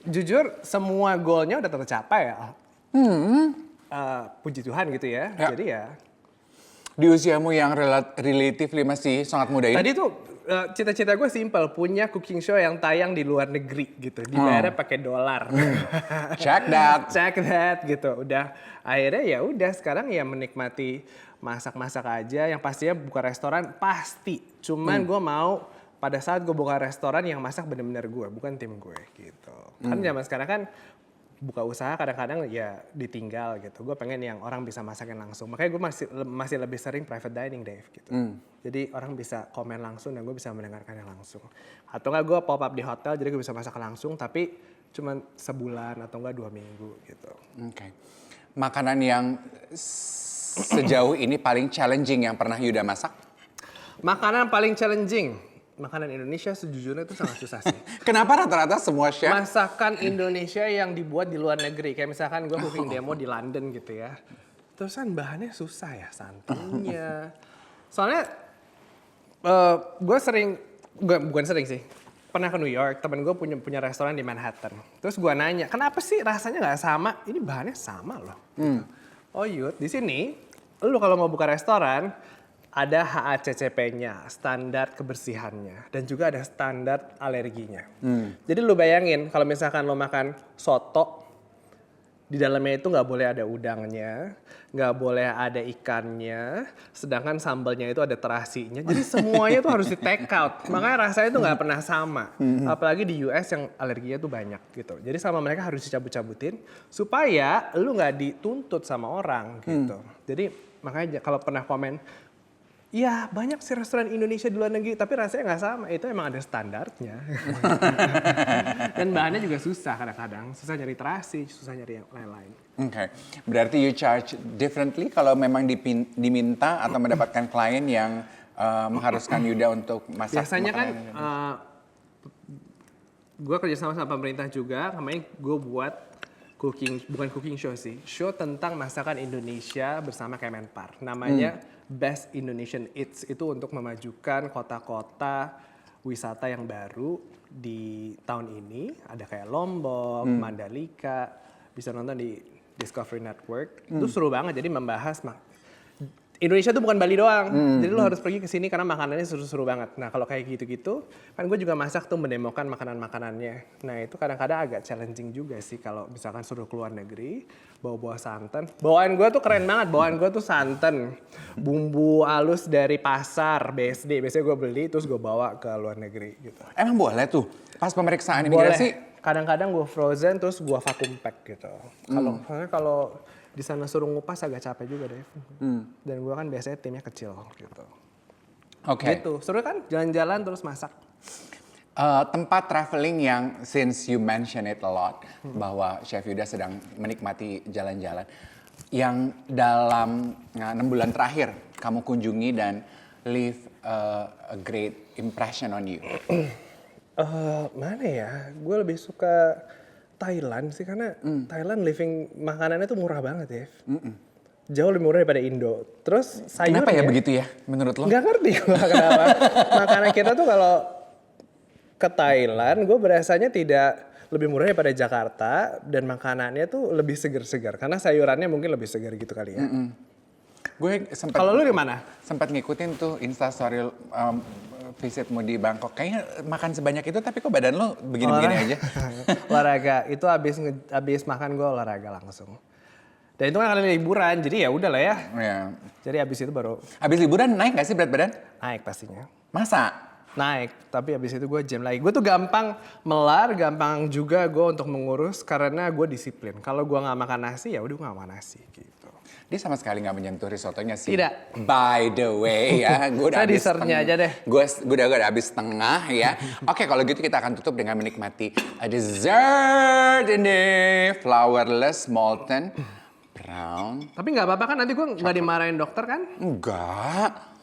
Speaker 2: Jujur semua goalnya udah tercapai ya. Puji Tuhan gitu ya. Jadi ya.
Speaker 1: Di usiamu yang relatively masih sangat muda ini.
Speaker 2: Tadi tuh cita-cita gue simple, punya cooking show yang tayang di luar negeri gitu. Dibayarnya pakai dolar.
Speaker 1: Check that.
Speaker 2: Check that gitu. Udah akhirnya ya udah sekarang ya menikmati masak-masak aja. Yang pastinya buka restoran pasti. Cuman gue mau pada saat gue buka restoran yang masak bener-bener gue, bukan tim gue gitu. Kan zaman sekarang kan buka usaha kadang-kadang ya ditinggal gitu. Gue pengen yang orang bisa masakin langsung. Makanya gue masih lebih sering private dining, Dave gitu. Jadi orang bisa komen langsung dan gue bisa mendengarkannya langsung. Atau nggak gue pop up di hotel jadi gue bisa masak langsung tapi cuman sebulan atau enggak 2 minggu gitu.
Speaker 1: Oke. Makanan yang sejauh ini paling challenging yang pernah Yuda masak?
Speaker 2: Makanan paling challenging. Makanan Indonesia sejujurnya itu sangat susah sih.
Speaker 1: Kenapa rata-rata semua chef?
Speaker 2: Masakan Indonesia yang dibuat di luar negeri. Kayak misalkan gue cooking demo di London gitu ya. Terus kan bahannya susah ya, santannya. Soalnya gue sering, bukan sering sih. Pernah ke New York, temen gue punya restoran di Manhattan. Terus gue nanya, kenapa sih rasanya nggak sama? Ini bahannya sama loh. Oh Yud, di sini lu kalau mau buka restoran, ada HACCP-nya, standar kebersihannya, dan juga ada standar alerginya. Jadi lu bayangin kalau misalkan lu makan soto, di dalamnya itu nggak boleh ada udangnya, nggak boleh ada ikannya, sedangkan sambalnya itu ada terasinya. Jadi semuanya tuh harus di take out. Makanya rasanya tuh nggak pernah sama. Apalagi di US yang alerginya tuh banyak gitu. Jadi sama mereka harus dicabut-cabutin supaya lu nggak dituntut sama orang gitu. Jadi makanya kalau pernah komen, iya banyak sih restoran Indonesia di luar negeri, tapi rasanya nggak sama. Itu emang ada standarnya. Dan bahannya juga susah kadang-kadang. Susah nyari terasi, susah nyari yang lain-lain.
Speaker 1: Oke, berarti you charge differently kalau memang diminta atau mendapatkan klien yang mengharuskan Yuda untuk masak
Speaker 2: Biasanya kan
Speaker 1: makanan
Speaker 2: gue kerjasama sama pemerintah juga. Kemarin gue buat bukan cooking show sih. Show tentang masakan Indonesia bersama Kemenpar. Namanya Best Indonesian Eats. Itu untuk memajukan kota-kota wisata yang baru di tahun ini. Ada kayak Lombok, Mandalika. Bisa nonton di Discovery Network. Itu seru banget. Jadi membahas Indonesia tuh bukan Bali doang. Jadi lo harus pergi ke sini karena makanannya seru-seru banget. Nah kalau kayak gitu-gitu, kan gue juga masak tuh mendemokan makanan-makanannya. Nah itu kadang-kadang agak challenging juga sih kalau misalkan suruh keluar negeri, bawa-bawa santan. Bawaan gue tuh keren banget, bawaan gue tuh santan. Bumbu halus dari pasar, BSD. Biasanya gue beli terus gue bawa ke luar negeri gitu.
Speaker 1: emang boleh tuh pas pemeriksaan imigrasi?
Speaker 2: Boleh. Kadang-kadang gue frozen terus gue vacuum pack gitu. Kalau di sana suruh ngupas agak capek juga deh. Dan gue kan biasanya timnya kecil gitu.
Speaker 1: Oke.
Speaker 2: Gitu, seru kan? Jalan-jalan terus masak.
Speaker 1: Tempat traveling yang since you mention it a lot bahwa Chef Yuda sedang menikmati jalan-jalan yang dalam 6 bulan terakhir kamu kunjungi dan leave a great impression on you.
Speaker 2: Mana ya? Gue lebih suka Thailand sih karena Thailand living makanannya tuh murah banget ya. Jauh lebih murah daripada Indo. Terus sayurnya.
Speaker 1: Kenapa ya begitu ya menurut lo?
Speaker 2: Nggak ngerti gue kenapa. Makanan kita tuh kalau ke Thailand gue berasanya tidak lebih murah daripada Jakarta dan makanannya tuh lebih segar-segar karena sayurannya mungkin lebih segar gitu kali ya.
Speaker 1: Gue sempat.
Speaker 2: Kalau lu di mana?
Speaker 1: Sempat ngikutin tuh Instastory visitmu di Bangkok. Kayaknya makan sebanyak itu tapi kok badan lo begini-begini aja.
Speaker 2: Olahraga itu abis makan gue olahraga langsung. Dan itu kan kali liburan jadi ya udah lah ya.
Speaker 1: Ya.
Speaker 2: Jadi abis itu baru
Speaker 1: Habis liburan naik gak sih berat badan?
Speaker 2: naik pastinya.
Speaker 1: Masa?
Speaker 2: Naik, tapi abis itu gue gym lagi. Gue tuh gampang melar, gampang juga gue untuk mengurus karena gue disiplin. Kalau gue nggak makan nasi ya udah gue nggak makan nasi gitu.
Speaker 1: Dia sama sekali nggak menyentuh risottonya sih.
Speaker 2: Tidak.
Speaker 1: By the way ya, gue udah
Speaker 2: Saya
Speaker 1: habis
Speaker 2: dessertnya aja deh.
Speaker 1: Gue udah habis setengah ya. Oke, kalau gitu kita akan tutup dengan menikmati a dessert ini flourless molten brown.
Speaker 2: Tapi nggak apa-apa kan nanti gue nggak dimarahin dokter kan?
Speaker 1: Enggak.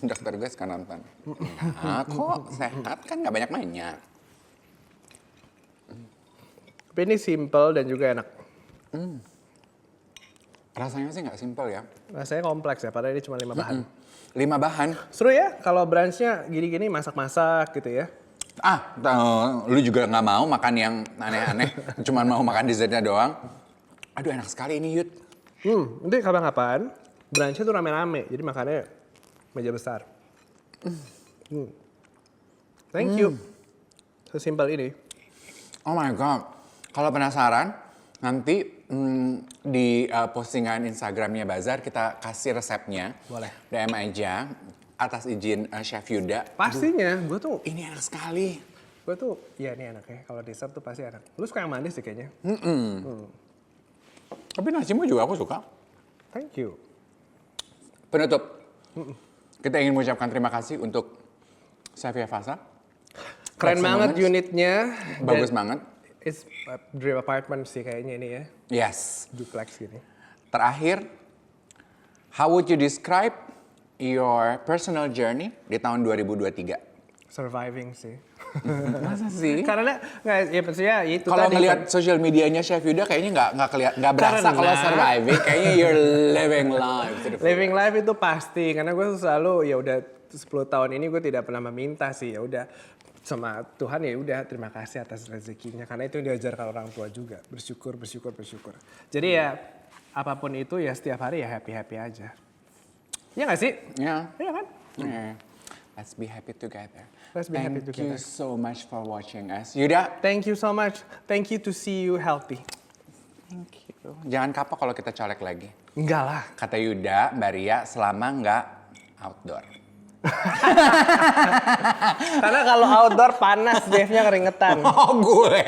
Speaker 1: Dokter gue suka nonton. Nah, kok sehat kan nggak banyak mainnya.
Speaker 2: Tapi ini simple dan juga enak.
Speaker 1: Rasanya sih nggak simpel ya.
Speaker 2: Rasanya kompleks ya, padahal ini cuma 5 bahan.
Speaker 1: 5 bahan.
Speaker 2: Seru ya kalau brunchnya gini-gini masak-masak gitu ya.
Speaker 1: Lu juga nggak mau makan yang aneh-aneh. Cuman mau makan dessertnya doang. Aduh enak sekali ini Yud.
Speaker 2: Nanti kapan-kapan brunchnya tuh rame-rame, jadi makannya meja besar. Thank you. Sesimpel ini.
Speaker 1: Oh my god. Kalau penasaran, nanti di postingan Instagramnya Bazar kita kasih resepnya.
Speaker 2: Boleh.
Speaker 1: DM aja atas izin Chef Yuda.
Speaker 2: Pastinya, gue tuh
Speaker 1: Ini enak sekali.
Speaker 2: ya ini enak ya. Kalau dessert tuh pasti enak. Lu suka yang manis sih kayaknya.
Speaker 1: Tapi nasimu juga aku suka.
Speaker 2: Thank you.
Speaker 1: Penutup. Kita ingin mengucapkan terima kasih untuk Chef Fasa.
Speaker 2: Keren banget unitnya.
Speaker 1: Bagus banget.
Speaker 2: It's a dream apartment sih kayaknya ini ya.
Speaker 1: Yes.
Speaker 2: Duplex gini.
Speaker 1: Terakhir, how would you describe your personal journey di tahun 2023?
Speaker 2: Surviving sih.
Speaker 1: Masa sih?
Speaker 2: Karena nggak, ya maksudnya itu
Speaker 1: Kalau
Speaker 2: tadi
Speaker 1: ngelihat
Speaker 2: kan.
Speaker 1: sosial medianya Chef Yuda kayaknya nggak berasa
Speaker 2: Karena-
Speaker 1: kalau surviving, kayaknya you're living life. to the full.
Speaker 2: Living life itu pasti, karena gue selalu ya udah 10 tahun ini gue tidak pernah meminta sih, ya udah sama Tuhan ya udah terima kasih atas rezekinya, karena itu yang diajarkan orang tua juga, bersyukur. Jadi ya apapun itu ya setiap hari ya happy aja. Ya nggak sih?
Speaker 1: Ya.
Speaker 2: Iya kan?
Speaker 1: Yeah. Let's be happy together.
Speaker 2: Let's be happy
Speaker 1: Thank
Speaker 2: together.
Speaker 1: you so much for watching us. Yuda,
Speaker 2: Thank you so much. Thank you to see you healthy.
Speaker 1: thank you. Jangan kapok kalau kita colek lagi.
Speaker 2: Enggak lah.
Speaker 1: Kata Yuda, Mbak Ria selama nggak outdoor.
Speaker 2: Karena kalau outdoor panas, Dave-nya keringetan.
Speaker 1: Oh gue.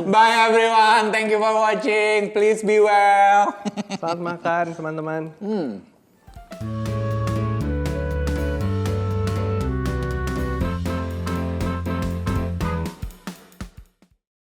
Speaker 1: Bye everyone. Thank you for watching. Please be well.
Speaker 2: Selamat makan teman-teman.